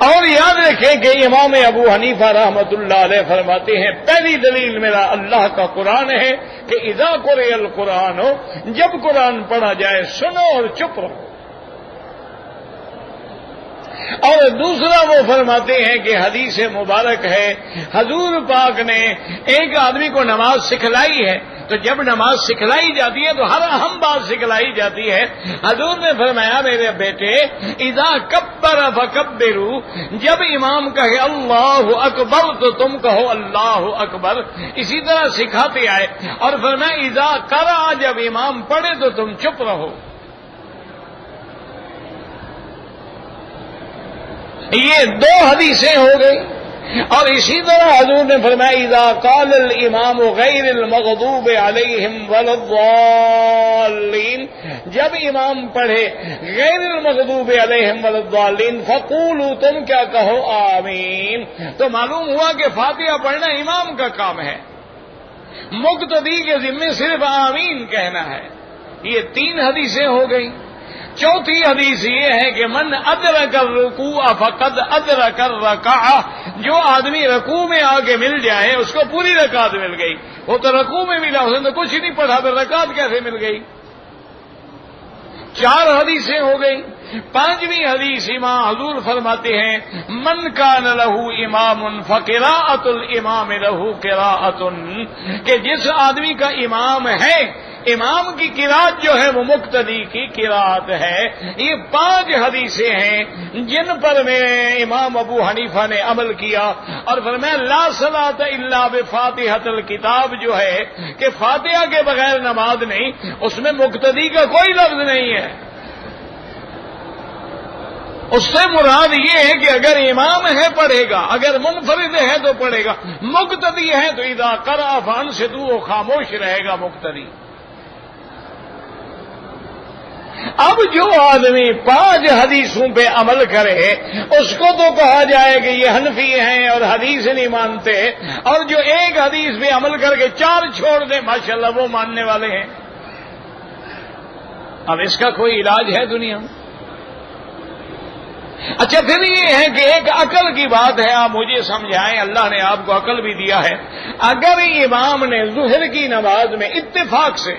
اور یاد رکھیں کہ امام ابو حنیفہ رحمت اللہ علیہ فرماتے ہیں پہلی دلیل میرا اللہ کا قرآن ہے کہ اذا قرئ القرآن ہو، جب قرآن پڑھا جائے سنو اور چپ رہو۔ اور دوسرا وہ فرماتے ہیں کہ حدیث مبارک ہے حضور پاک نے ایک آدمی کو نماز سکھلائی ہے، تو جب نماز سکھلائی جاتی ہے تو ہر اہم بات سکھلائی جاتی ہے۔ حضور نے فرمایا میرے بیٹے اذا کبر فکبروا، جب امام کہے اللہ اکبر تو تم کہو اللہ اکبر، اسی طرح سکھاتے آئے۔ اور فرمایا اذا قرأ، جب امام پڑھے تو تم چپ رہو۔ یہ 2 حدیثیں ہو گئی۔ اور اسی طرح حضور نے فرمایا اذا قال الامام غیر المغضوب علیہم ولا الضالین، جب امام پڑھے غیر المغضوب علیہم ولا الضالین فقولوا، تم کیا کہو آمین۔ تو معلوم ہوا کہ فاتحہ پڑھنا امام کا کام ہے، مقتدی کے ذمے صرف آمین کہنا ہے۔ یہ 3 حدیثیں ہو گئی۔ چوتھی حدیث یہ ہے کہ من ادرک الرکوع فقد ادرک الرکعہ، جو آدمی رکوع میں آگے مل جائے اس کو پوری رکعت مل گئی۔ وہ تو رکوع میں ملا، اس نے تو کچھ نہیں پڑھا، پھر رکعت کیسے مل گئی؟ 4 حدیثیں ہو گئی۔ 5ویں حدیث امام حضور فرماتے ہیں من کان لہ امام فقراءۃ الامام لہ قراءۃ، کہ جس آدمی کا امام ہے، امام کی قراءت جو ہے وہ مقتدی کی قراءت ہے۔ یہ 5 حدیثیں ہیں جن پر میرے امام ابو حنیفہ نے عمل کیا، اور فرمایا لا صلاۃ الا بفاتحۃ الکتاب، جو ہے کہ فاتحہ کے بغیر نماز نہیں، اس میں مقتدی کا کوئی لفظ نہیں ہے۔ اس سے مراد یہ ہے کہ اگر امام ہے پڑھے گا، اگر منفرد ہے تو پڑھے گا، مقتدی ہے تو اذا قرأ فانصتوا، وہ خاموش رہے گا مقتدی۔ اب جو آدمی 5 حدیثوں پہ عمل کرے اس کو تو کہا جائے کہ یہ حنفی ہیں اور حدیث نہیں مانتے، اور جو 1 حدیث پہ عمل کر کے 4 چھوڑ دے ماشاءاللہ وہ ماننے والے ہیں۔ اب اس کا کوئی علاج ہے دنیا میں؟ اچھا، پھر یہ ہے کہ ایک عقل کی بات ہے، آپ مجھے سمجھائیں، اللہ نے آپ کو عقل بھی دیا ہے۔ اگر امام نے ظہر کی نماز میں اتفاق سے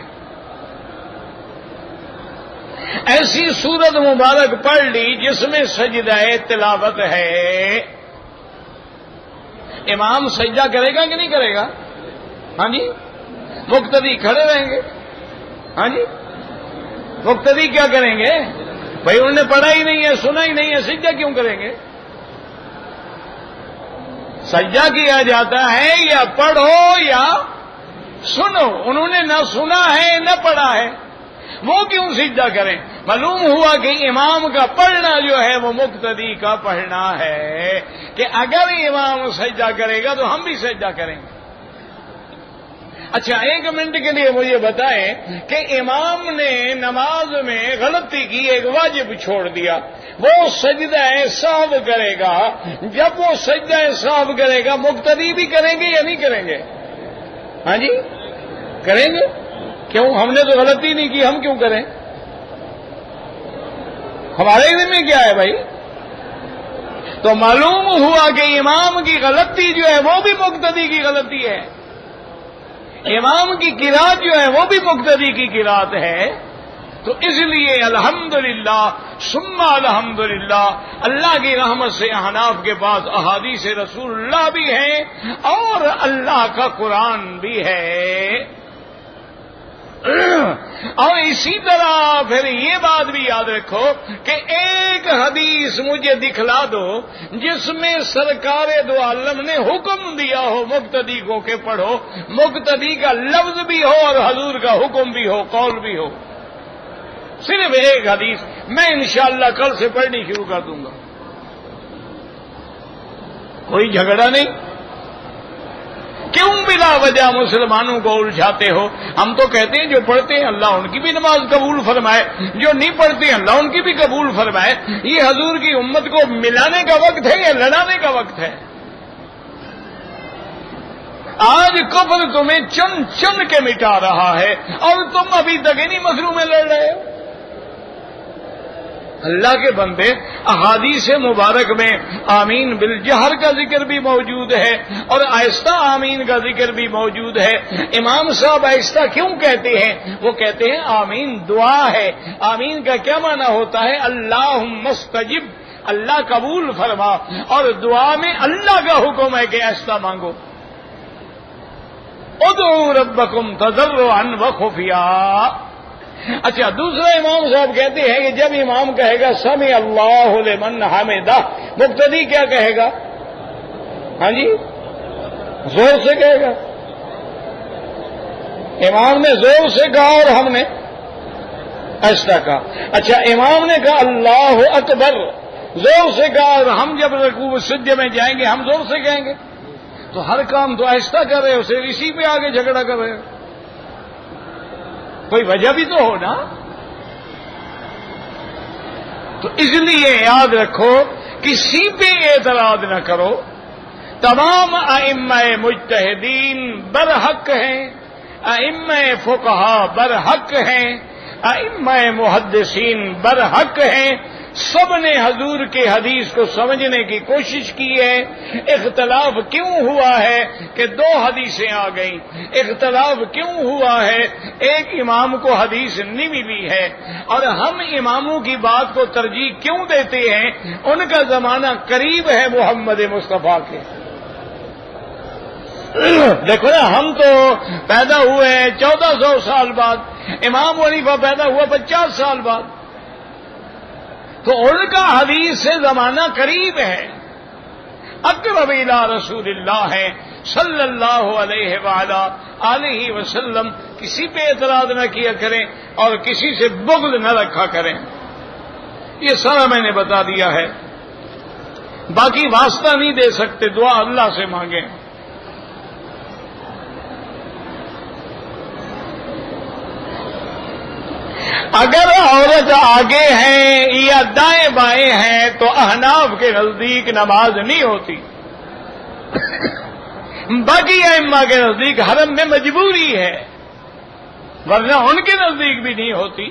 ایسی سورت مبارک پڑھ لی جس میں سجدہ تلاوت ہے، امام سجدہ کرے گا کہ نہیں کرے گا؟ ہاں جی، مقتدی کھڑے رہیں گے۔ ہاں جی، مقتدی کیا کریں گے؟ بھائی انہوں نے پڑھا ہی نہیں ہے، سنا ہی نہیں ہے، سجدہ کیوں کریں گے؟ سجدہ کیا جاتا ہے یا پڑھو یا سنو، انہوں نے نہ سنا ہے نہ پڑھا ہے، وہ کیوں سجدہ کریں؟ معلوم ہوا کہ امام کا پڑھنا جو ہے وہ مقتدی کا پڑھنا ہے، کہ اگر امام سجدہ کرے گا تو ہم بھی سجدہ کریں گے۔ اچھا، 1 منٹ کے لیے مجھے بتائیں کہ امام نے نماز میں غلطی کی، ایک واجب چھوڑ دیا، وہ سجدہ سہو کرے گا. جب وہ سجدہ سہو کرے گا مقتدی بھی کریں گے یا نہیں کریں گے؟ ہاں جی کریں گے. کیوں؟ ہم نے تو غلطی نہیں کی، ہم کیوں کریں؟ ہمارے علم میں کیا ہے بھائی؟ تو معلوم ہوا کہ امام کی غلطی جو ہے وہ بھی مقتدی کی غلطی ہے، امام کی قرات جو ہے وہ بھی مقتدی کی قرات ہے. تو اس لیے الحمدللہ ثم الحمدللہ اللہ کی رحمت سے احناف کے پاس احادیث رسول اللہ بھی ہیں اور اللہ کا قرآن بھی ہے. اور اسی طرح پھر یہ بات بھی یاد رکھو کہ ایک حدیث مجھے دکھلا دو جس میں سرکار دو عالم نے حکم دیا ہو مقتدی کو کہ پڑھو، مقتدی کا لفظ بھی ہو اور حضور کا حکم بھی ہو، قول بھی ہو. صرف ایک حدیث میں انشاءاللہ کل سے پڑھنی شروع کر دوں گا. کوئی جھگڑا نہیں. کیوں بلا وجہ مسلمانوں کو الجھاتے ہو؟ ہم تو کہتے ہیں جو پڑھتے ہیں اللہ ان کی بھی نماز قبول فرمائے، جو نہیں پڑھتے ہیں اللہ ان کی بھی قبول فرمائے. یہ حضور کی امت کو ملانے کا وقت ہے یا لڑانے کا وقت ہے؟ آج کفر تمہیں چن چن کے مٹا رہا ہے اور تم ابھی تک انہی مسئلوں میں لڑ رہے ہو. اللہ کے بندے احادیث مبارک میں آمین بالجہر کا ذکر بھی موجود ہے اور آہستہ آمین کا ذکر بھی موجود ہے. امام صاحب آہستہ کیوں کہتے ہیں؟ وہ کہتے ہیں آمین دعا ہے. آمین کا کیا معنی ہوتا ہے؟ اللہم استجب، اللہ قبول فرما. اور دعا میں اللہ کا حکم ہے کہ آہستہ مانگو. ادعوا ربکم تضرعا وخفیا. اچھا دوسرا امام صاحب کہتے ہیں کہ جب امام کہے گا سمع اللہ لمن حمدہ، مقتدی کیا کہے گا؟ ہاں جی زور سے کہے گا. امام نے زور سے کہا اور ہم نے آہستہ کہا. اچھا امام نے کہا اللہ اکبر، زور سے کہا اور ہم جب رکوع سجدے میں جائیں گے ہم زور سے کہیں گے. تو ہر کام تو آہستہ کر رہے ہو، صرف اسی پہ آگے جھگڑا کر رہے ہو. کوئی وجہ بھی تو ہو نا. تو اس لیے یاد رکھو کسی پہ اعتراض نہ کرو. تمام ائمہ مجتہدین برحق ہیں، ائمہ فقہا برحق ہیں، ائمہ محدثین برحق ہیں. سب نے حضور کے حدیث کو سمجھنے کی کوشش کی ہے. اختلاف کیوں ہوا ہے کہ دو حدیثیں آ گئیں؟ اختلاف کیوں ہوا ہے؟ ایک امام کو حدیث نہیں ملی ہے اور ہم اماموں کی بات کو ترجیح کیوں دیتے ہیں؟ ان کا زمانہ قریب ہے محمد مصطفیٰ کے. دیکھو نا ہم تو پیدا ہوئے ہیں 1400 سال بعد، امام حنیفہ پیدا ہوا 50 سال بعد. تو ان کا حدیث سے زمانہ قریب ہے. اقرب الی رسول اللہ ہے صلی اللہ علیہ وآلہ آلہ وسلم. کسی پہ اعتراض نہ کیا کریں اور کسی سے بغض نہ رکھا کریں. یہ سارا میں نے بتا دیا ہے. باقی واسطہ نہیں دے سکتے، دعا اللہ سے مانگیں. اگر عورت آگے ہیں یا دائیں بائیں ہیں تو احناف کے نزدیک نماز نہیں ہوتی. باقی ائمہ کے نزدیک حرم میں مجبوری ہے، ورنہ ان کے نزدیک بھی نہیں ہوتی.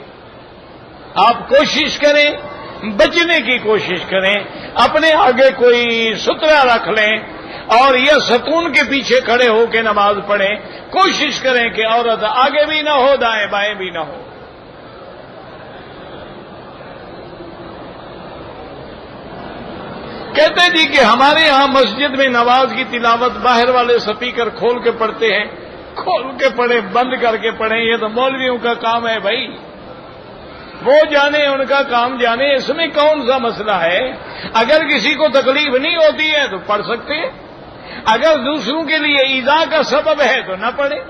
آپ کوشش کریں، بچنے کی کوشش کریں، اپنے آگے کوئی سترا رکھ لیں اور یہ ستون کے پیچھے کھڑے ہو کے نماز پڑھیں. کوشش کریں کہ عورت آگے بھی نہ ہو دائیں بائیں بھی نہ ہو. کہتے جی کہ ہمارے ہاں مسجد میں نماز کی تلاوت باہر والے سپیکر کھول کے پڑھتے ہیں. کھول کے پڑھیں، بند کر کے پڑھیں، یہ تو مولویوں کا کام ہے بھائی. وہ جانے، ان کا کام جانے، اس میں کون سا مسئلہ ہے؟ اگر کسی کو تکلیف نہیں ہوتی ہے تو پڑھ سکتے ہیں، اگر دوسروں کے لیے ایذا کا سبب ہے تو نہ پڑھیں.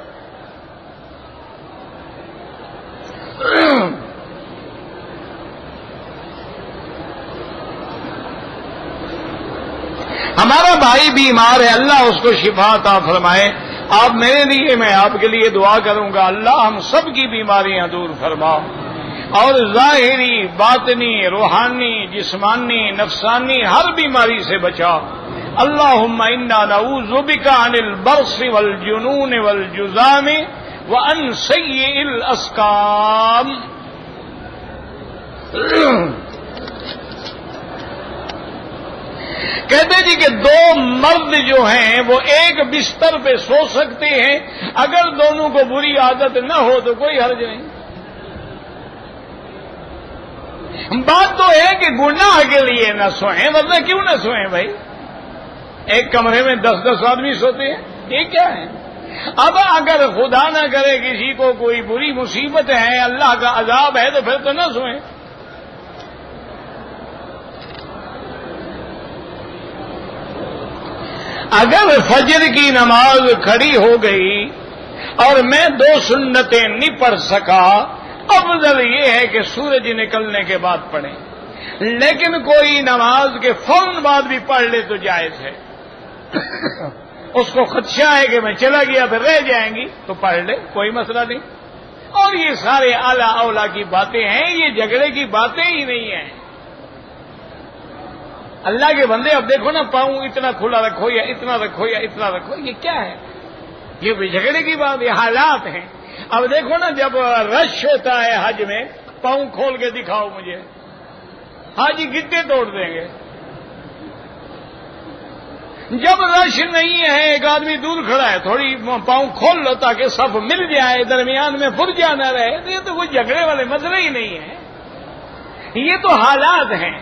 ہمارا بھائی بیمار ہے، اللہ اس کو شفا عطا فرمائے. آپ میرے لیے، میں آپ کے لیے دعا کروں گا. اللہ ہم سب کی بیماریاں دور فرما. اور ظاہری، باطنی، روحانی، جسمانی، نفسانی ہر بیماری سے بچا۔ اللہم انا نعوذ بک عن البرص والجنون والجذام وعن سیئ الاسقام۔ کہتے جی کہ دو مرد جو ہیں وہ ایک بستر پہ سو سکتے ہیں، اگر دونوں کو بری عادت نہ ہو تو کوئی حرج نہیں۔ بات تو ہے کہ گناہ کے لیے نہ سوئیں، ورنہ کیوں نہ سوئیں بھائی؟ ایک کمرے میں 10 آدمی سوتے ہیں، یہ کیا ہے؟ اب اگر خدا نہ کرے کسی کو کوئی بری مصیبت ہے، اللہ کا عذاب ہے، تو پھر تو نہ سوئیں۔ اگر فجر کی نماز کھڑی ہو گئی اور میں 2 سنتیں نہیں پڑھ سکا، افضل یہ ہے کہ سورج نکلنے کے بعد پڑھیں، لیکن کوئی نماز کے فوراً بعد بھی پڑھ لے تو جائز ہے۔ اس کو خدشہ ہے کہ میں چلا گیا پھر رہ جائیں گی تو پڑھ لے، کوئی مسئلہ نہیں۔ اور یہ سارے اعلیٰ اولا کی باتیں ہیں، یہ جھگڑے کی باتیں ہی نہیں ہیں۔ اللہ کے بندے اب دیکھو نا، پاؤں اتنا کھلا رکھو یا اتنا رکھو یا اتنا رکھو، یہ کیا ہے؟ یہ بھی جھگڑے کی بات، یہ حالات ہیں۔ اب دیکھو نا، جب رش ہوتا ہے حج میں، پاؤں کھول کے دکھاؤ مجھے، حاجی گٹے توڑ دیں گے۔ جب رش نہیں ہے، ایک آدمی دور کھڑا ہے، تھوڑی پاؤں کھول لو تاکہ سب مل جائے، درمیان میں فرجہ نہ رہے، تو یہ تو کوئی جھگڑے والے مسئلے ہی نہیں ہے، یہ تو حالات ہیں۔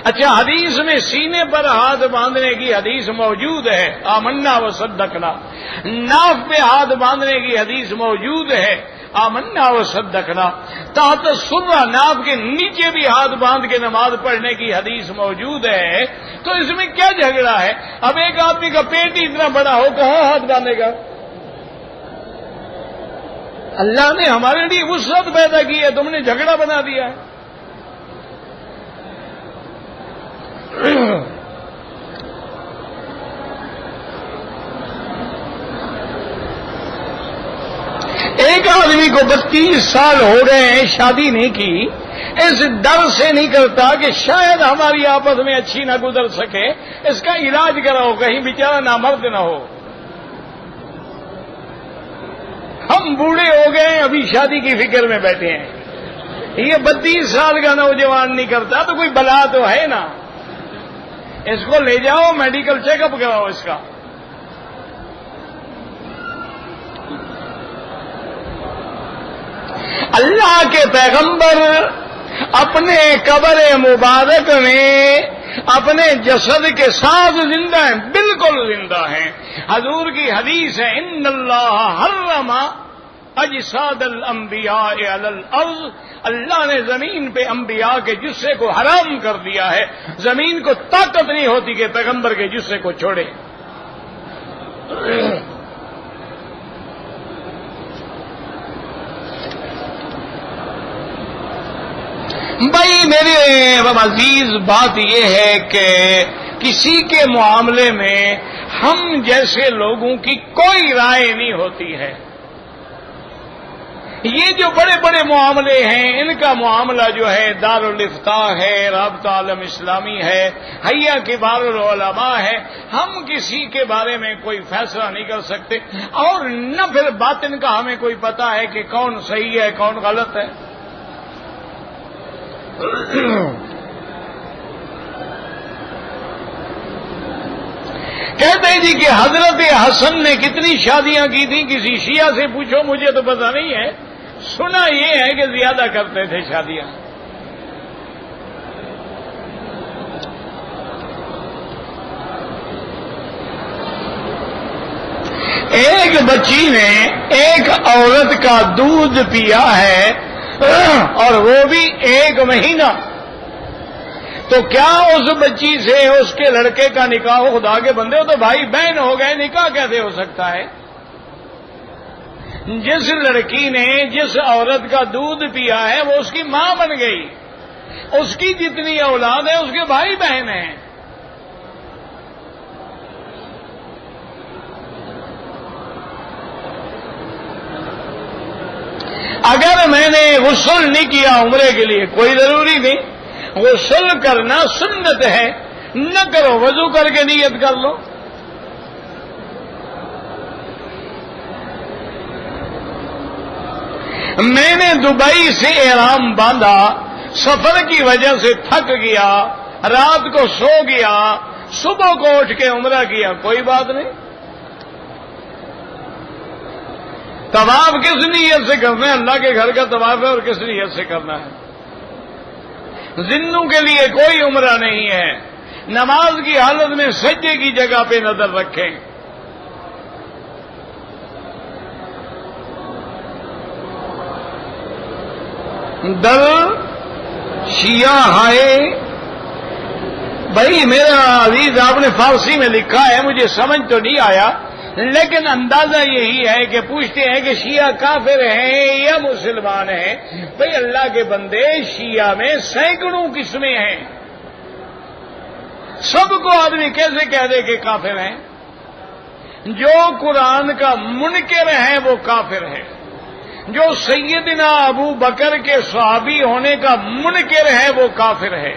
اچھا، حدیث میں سینے پر ہاتھ باندھنے کی حدیث موجود ہے، آمنا و صدقنا۔ ناف پہ ہاتھ باندھنے کی حدیث موجود ہے، آمنا و صدقنا۔ تحت السرہ، ناف کے نیچے بھی ہاتھ باندھ کے نماز پڑھنے کی حدیث موجود ہے، تو اس میں کیا جھگڑا ہے؟ اب ایک آدمی کا پیٹ ہی اتنا بڑا ہو، کہاں ہاتھ باندھے گا؟ اللہ نے ہمارے لیے وسعت پیدا کی ہے، تم نے جھگڑا بنا دیا ہے۔ ایک آدمی کو 32 سال ہو گئے ہیں، شادی نہیں کی، اس ڈر سے نہیں کرتا کہ شاید ہماری آپس میں اچھی نہ گزر سکے، اس کا علاج کراؤ، کہیں بیچارہ نامرد نہ ہو۔ ہم بوڑھے ہو گئے ہیں، ابھی شادی کی فکر میں بیٹھے ہیں، یہ 32 سال کا نوجوان نہیں کرتا تو کوئی بلا تو ہے نا، اس کو لے جاؤ، میڈیکل چیک اپ کراؤ اس کا۔ اللہ کے پیغمبر اپنے قبر مبارک میں اپنے جسد کے ساتھ زندہ ہیں، بالکل زندہ ہیں۔ حضور کی حدیث ہے، ان اللہ حرم اجساد الانبیاء علی الارض، اللہ نے زمین پہ انبیاء کے جثے کو حرام کر دیا ہے، زمین کو طاقت نہیں ہوتی کہ پیغمبر کے جثے کو چھوڑے۔ بھائی میرے عزیز، بات یہ ہے کہ کسی کے معاملے میں ہم جیسے لوگوں کی کوئی رائے نہیں ہوتی ہے۔ یہ جو بڑے بڑے معاملے ہیں، ان کا معاملہ جو ہے دارالافتاء ہے، رابطہ عالم اسلامی ہے، حیہ کبار العلماء ہے، ہم کسی کے بارے میں کوئی فیصلہ نہیں کر سکتے، اور نہ پھر باطن کا ہمیں کوئی پتہ ہے کہ کون صحیح ہے کون غلط ہے۔ کہتے ہیں جی کہ حضرت حسن نے کتنی شادیاں کی تھیں، کسی شیعہ سے پوچھو، مجھے تو پتہ نہیں ہے، سنا یہ ہے کہ زیادہ کرتے تھے شادیاں۔ ایک بچی نے ایک عورت کا دودھ پیا ہے اور وہ بھی 1 مہینہ، تو کیا اس بچی سے اس کے لڑکے کا نکاح ہو؟ خدا کے بندے ہو تو بھائی بہن ہو گئے، نکاح کیسے ہو سکتا ہے؟ جس لڑکی نے جس عورت کا دودھ پیا ہے وہ اس کی ماں بن گئی، اس کی جتنی اولاد ہے اس کے بھائی بہن ہیں۔ اگر میں نے غسل نہیں کیا عمرے کے لیے کوئی ضروری نہیں، غسل کرنا سنت ہے، نہ کرو، وضو کر کے نیت کر لو۔ میں نے دبئی سے احرام باندھا، سفر کی وجہ سے تھک گیا، رات کو سو گیا، صبح کو اٹھ کے عمرہ کیا، کوئی بات نہیں۔ طواف کس نیت سے کرنا ہے؟ اللہ کے گھر کا طواف ہے، اور کس نیت سے کرنا ہے؟ زندوں کے لیے کوئی عمرہ نہیں ہے۔ نماز کی حالت میں سجدے کی جگہ پہ نظر رکھیں۔ در شیعہ ہائے، بھائی میرا عزیز آپ نے فارسی میں لکھا ہے، مجھے سمجھ تو نہیں آیا، لیکن اندازہ یہی ہے کہ پوچھتے ہیں کہ شیعہ کافر ہیں یا مسلمان ہیں۔ بھائی اللہ کے بندے، شیعہ میں سینکڑوں قسمیں ہیں، سب کو آدمی کیسے کہہ دے کہ کافر ہیں؟ جو قرآن کا منکر ہے وہ کافر ہے، جو سیدنا ابو بکر کے صحابی ہونے کا منکر ہے وہ کافر ہے،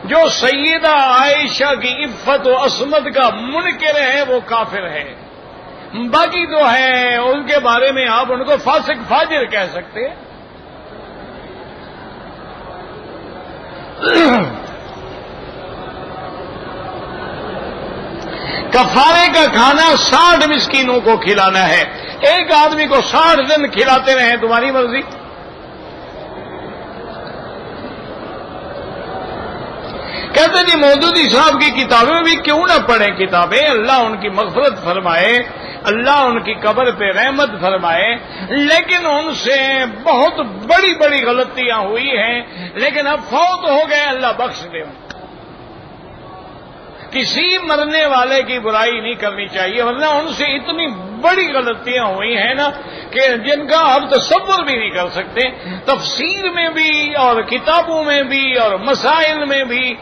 جو سیدہ عائشہ کی عفت و عصمت کا منکر ہے وہ کافر ہے۔ باقی تو ہے ان کے بارے میں آپ ان کو فاسق فاجر کہہ سکتے ہیں۔ کفارے کا کھانا 60 مسکینوں کو کھلانا ہے، ایک آدمی کو 60 دن کھلاتے رہیں، تمہاری مرضی۔ کہتے جی مودودی صاحب کی کتابیں بھی کیوں نہ پڑھیں کتابیں، اللہ ان کی مغفرت فرمائے، اللہ ان کی قبر پہ رحمت فرمائے، لیکن ان سے بہت بڑی بڑی غلطیاں ہوئی ہیں، لیکن اب فوت ہو گئے، اللہ بخش دے۔ کسی مرنے والے کی برائی نہیں کرنی چاہیے، ورنہ ان سے اتنی بڑی غلطیاں ہوئی ہیں نا کہ جن کا ہم تصور بھی نہیں کر سکتے، تفسیر میں بھی اور کتابوں میں بھی اور مسائل میں بھی،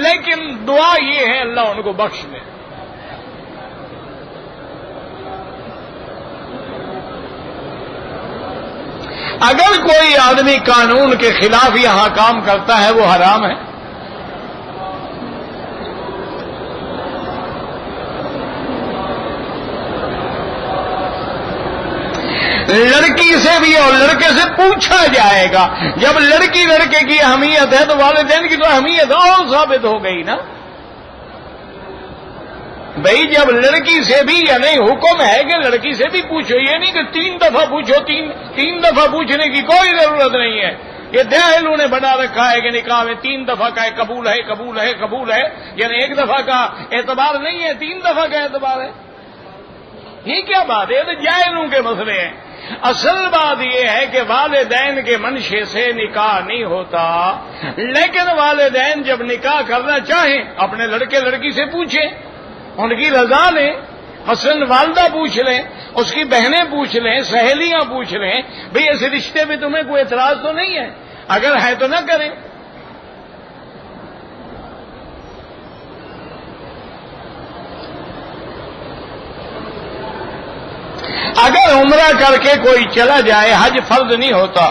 لیکن دعا یہ ہے اللہ ان کو بخش دے۔ اگر کوئی آدمی قانون کے خلاف یہاں کام کرتا ہے وہ حرام ہے۔ لڑکی سے بھی اور لڑکے سے پوچھا جائے گا، جب لڑکی لڑکے کی اہمیت ہے تو والدین کی تو اہمیت اور ثابت ہو گئی نا۔ بھائی جب لڑکی سے بھی، یعنی حکم ہے کہ لڑکی سے بھی پوچھو، یہ نہیں کہ 3 دفعہ پوچھو، تین دفعہ پوچھنے کی کوئی ضرورت نہیں ہے۔ یہ دہلوں نے بنا رکھا ہے کہ نکاح میں 3 دفعہ کا ہے، قبول ہے قبول ہے قبول ہے، یعنی 1 دفعہ کا اعتبار نہیں ہے، 3 دفعہ کا اعتبار ہے۔ یہ کیا بات ہے؟ یہ تو جاہلوں کے مسئلے ہیں۔ اصل بات یہ ہے کہ والدین کے منشے سے نکاح نہیں ہوتا، لیکن والدین جب نکاح کرنا چاہیں اپنے لڑکے لڑکی سے پوچھیں، ان کی رضا لیں، مثلا والدہ پوچھ لیں، اس کی بہنیں پوچھ لیں، سہیلیاں پوچھ لیں، بھئی ایسے رشتے میں تمہیں کوئی اعتراض تو نہیں ہے؟ اگر ہے تو نہ کریں۔ اگر عمرہ کر کے کوئی چلا جائے، حج فرض نہیں ہوتا۔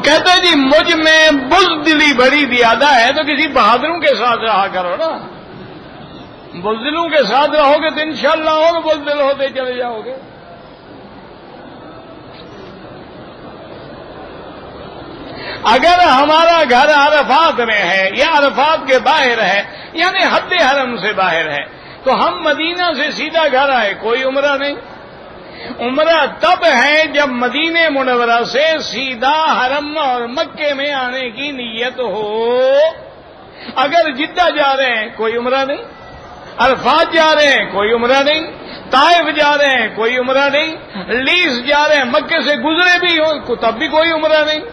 کہتے جی مجھ میں بزدلی بڑی زیادہ ہے، تو کسی بہادروں کے ساتھ رہا کرو نا۔ بزدلوں کے ساتھ رہو گے تو انشاءاللہ اور بزدل ہوتے چلے جاؤ گے۔ اگر ہمارا گھر عرفات میں ہے یا عرفات کے باہر ہے، یعنی حد حرم سے باہر ہے، تو ہم مدینہ سے سیدھا گھر آئے، کوئی عمرہ نہیں۔ عمرہ تب ہے جب مدینہ منورہ سے سیدھا حرم اور مکے میں آنے کی نیت ہو۔ اگر جدہ جا رہے ہیں کوئی عمرہ نہیں، عرفات جا رہے ہیں کوئی عمرہ نہیں، طائف جا رہے ہیں کوئی عمرہ نہیں، لیس جا رہے ہیں مکے سے گزرے بھی ہو تب بھی کوئی عمرہ نہیں۔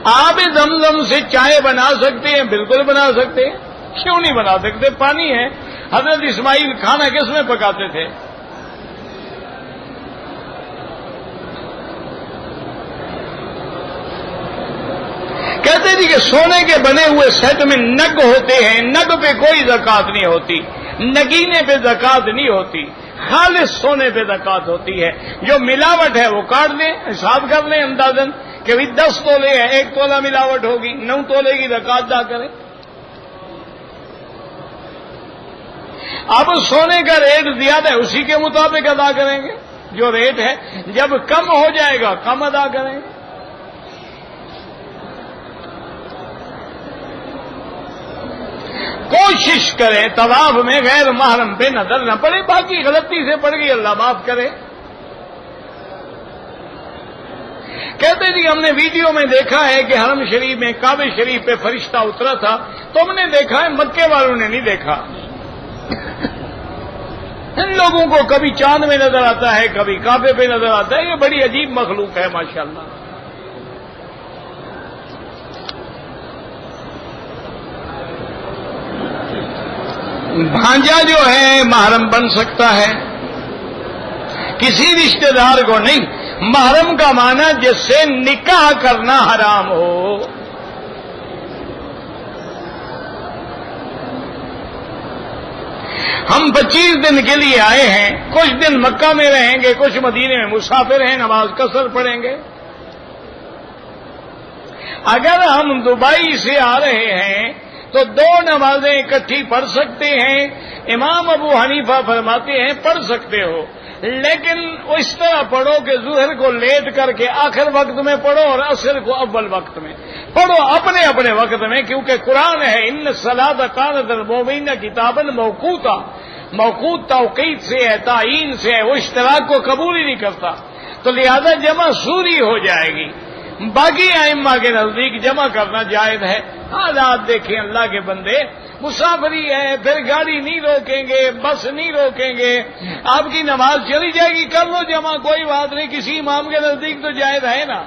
آب زمزم سے چائے بنا سکتے ہیں؟ بالکل بنا سکتے ہیں، کیوں نہیں بنا سکتے؟ پانی ہے۔ حضرت اسماعیل کھانا کس میں پکاتے تھے؟ کہتے جی کہ سونے کے بنے ہوئے سیٹ میں نگ ہوتے ہیں، نگ پہ کوئی زکات نہیں ہوتی۔ نگینے پہ زکات نہیں ہوتی، خالص سونے پہ زکات ہوتی ہے۔ جو ملاوٹ ہے وہ کاٹ لیں، حساب کر لیں اندازن کہ 10 تولے ہے، 1 تولہ ملاوٹ ہوگی، 9 تولے کی زکات ادا کریں۔ اب سونے کا ریٹ زیادہ ہے، اسی کے مطابق ادا کریں گے جو ریٹ ہے، جب کم ہو جائے گا کم ادا کریں گے۔ کوشش کریں طواف میں غیر محرم پہ نظر نہ پڑے، باقی غلطی سے پڑ گئی اللہ معاف کرے۔ کہتے جی ہم نے ویڈیو میں دیکھا ہے کہ حرم شریف میں کعبہ شریف پہ فرشتہ اترا تھا، تم نے دیکھا ہے، مکے والوں نے نہیں دیکھا۔ ان لوگوں کو کبھی چاند میں نظر آتا ہے، کبھی کعبے پہ نظر آتا ہے، یہ بڑی عجیب مخلوق ہے ماشاءاللہ۔ بھانجا جو ہے محرم بن سکتا ہے، کسی رشتہ دار کو نہیں۔ محرم کا معنی جس سے نکاح کرنا حرام ہو۔ ہم 25 دن کے لیے آئے ہیں، کچھ دن مکہ میں رہیں گے، کچھ مدینے میں مسافر ہیں، نماز قصر پڑھیں گے۔ اگر ہم دبئی سے آ رہے ہیں تو 2 نمازیں اکٹھی پڑھ سکتے ہیں۔ امام ابو حنیفہ فرماتے ہیں پڑھ سکتے ہو، لیکن اس طرح پڑھو کہ ظہر کو لیٹ کر کے آخر وقت میں پڑھو اور عصر کو اول وقت میں پڑھو، اپنے اپنے وقت میں، کیونکہ قرآن ہے ان الصلاۃ کانت المؤمنین کتابا موقوتا، موقوت توقیت سے ہے، تعین سے ہے، وہ اشتراک کو قبول ہی نہیں کرتا، تو لہذا جمع سوری ہو جائے گی۔ باقی ائمہ کے نزدیک جمع کرنا جائز ہے۔ حالات دیکھیں اللہ کے بندے، مسافری ہے، پھر گاڑی نہیں روکیں گے، بس نہیں روکیں گے، آپ کی نماز چلی جائے گی، کر لو جمع، کوئی بات نہیں، کسی امام کے نزدیک تو جائز ہے نا۔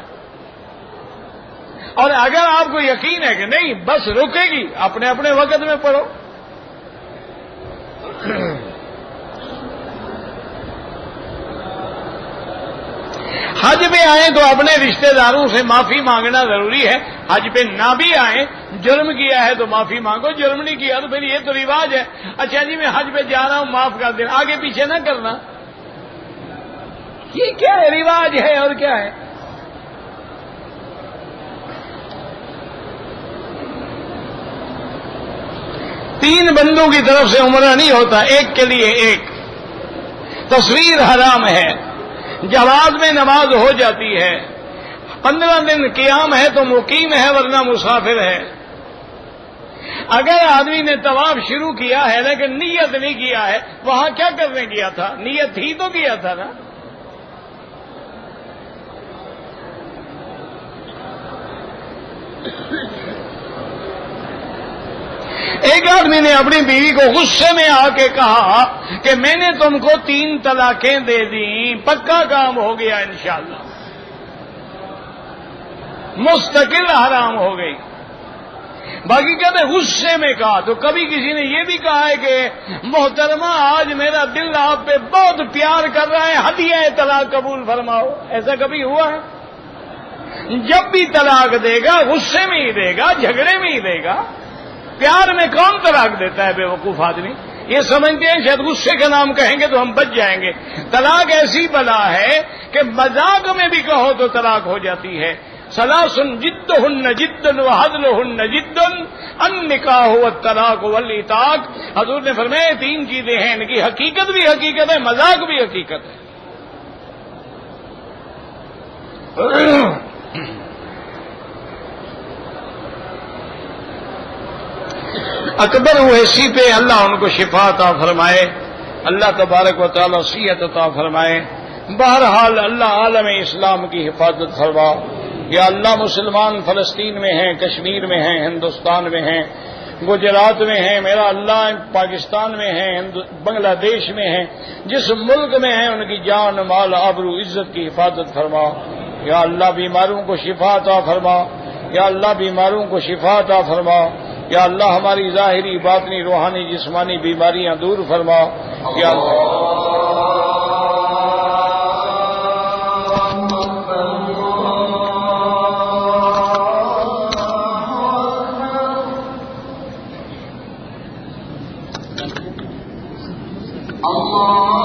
اور اگر آپ کو یقین ہے کہ نہیں بس رکے گی، اپنے اپنے وقت میں پڑھو۔ حج پہ آئیں تو اپنے رشتہ داروں سے معافی مانگنا ضروری ہے۔ حج پہ نہ بھی آئیں، جرم کیا ہے تو معافی مانگو، جرم نہیں کیا تو پھر یہ تو رواج ہے، اچھا جی میں حج پہ جا رہا ہوں معاف کر دینا، آگے پیچھے نہ کرنا، یہ کیا ہے، رواج ہے اور کیا ہے۔ تین بندوں کی طرف سے عمرہ نہیں ہوتا، ایک کے لیے ایک۔ تصویر حرام ہے، جواز میں نماز ہو جاتی ہے، 15 دن قیام ہے تو مقیم ہے ورنہ مسافر ہے۔ اگر آدمی نے طواف شروع کیا ہے لیکن نیت نہیں کیا ہے، وہاں کیا کرنے گیا تھا؟ نیت ہی تو کیا تھا نا۔ ایک آدمی نے اپنی بیوی کو غصے میں آ کے کہا کہ میں نے تم کو 3 طلاقیں دے دیں، پکا کام ہو گیا انشاءاللہ، مستقل حرام ہو گئی۔ باقی کہتے غصے میں کہا، تو کبھی کسی نے یہ بھی کہا ہے کہ محترمہ آج میرا دل آپ پہ بہت پیار کر رہا ہے، ہدیہ طلاق قبول فرماؤ، ایسا کبھی ہوا ہے؟ جب بھی طلاق دے گا غصے میں ہی دے گا، جھگڑے میں ہی دے گا۔ پیار میں کون طلاق دیتا ہے بے وقوف آدمی؟ یہ سمجھتے ہیں شاید غصے کا نام کہیں گے تو ہم بچ جائیں گے۔ طلاق ایسی بلا ہے کہ مذاق میں بھی کہو تو طلاق ہو جاتی ہے۔ ثلاث جدہن جد وہزلہن جد النکاح والطلاق والعتاق، حضور نے فرمایا 3 چیزیں ہیں، ان کی حقیقت بھی حقیقت ہے، مذاق بھی حقیقت ہے۔ اکبر اویسی پہ اللہ ان کو شفا عطا فرمائے، اللہ تبارک و تعالی صحت عطا فرمائے۔ بہرحال اللہ عالم اسلام کی حفاظت فرما۔ یا اللہ مسلمان فلسطین میں ہیں، کشمیر میں ہیں، ہندوستان میں ہیں، گجرات میں ہیں، میرا اللہ پاکستان میں ہیں، بنگلہ دیش میں ہیں، جس ملک میں ہیں ان کی جان مال آبرو عزت کی حفاظت فرما۔ یا اللہ بیماروں کو شفا عطا فرما، یا اللہ بیماروں کو شفا عطا فرما، یا اللہ ہماری ظاہری باطنی روحانی جسمانی بیماریاں دور فرما۔ یا اللہ الله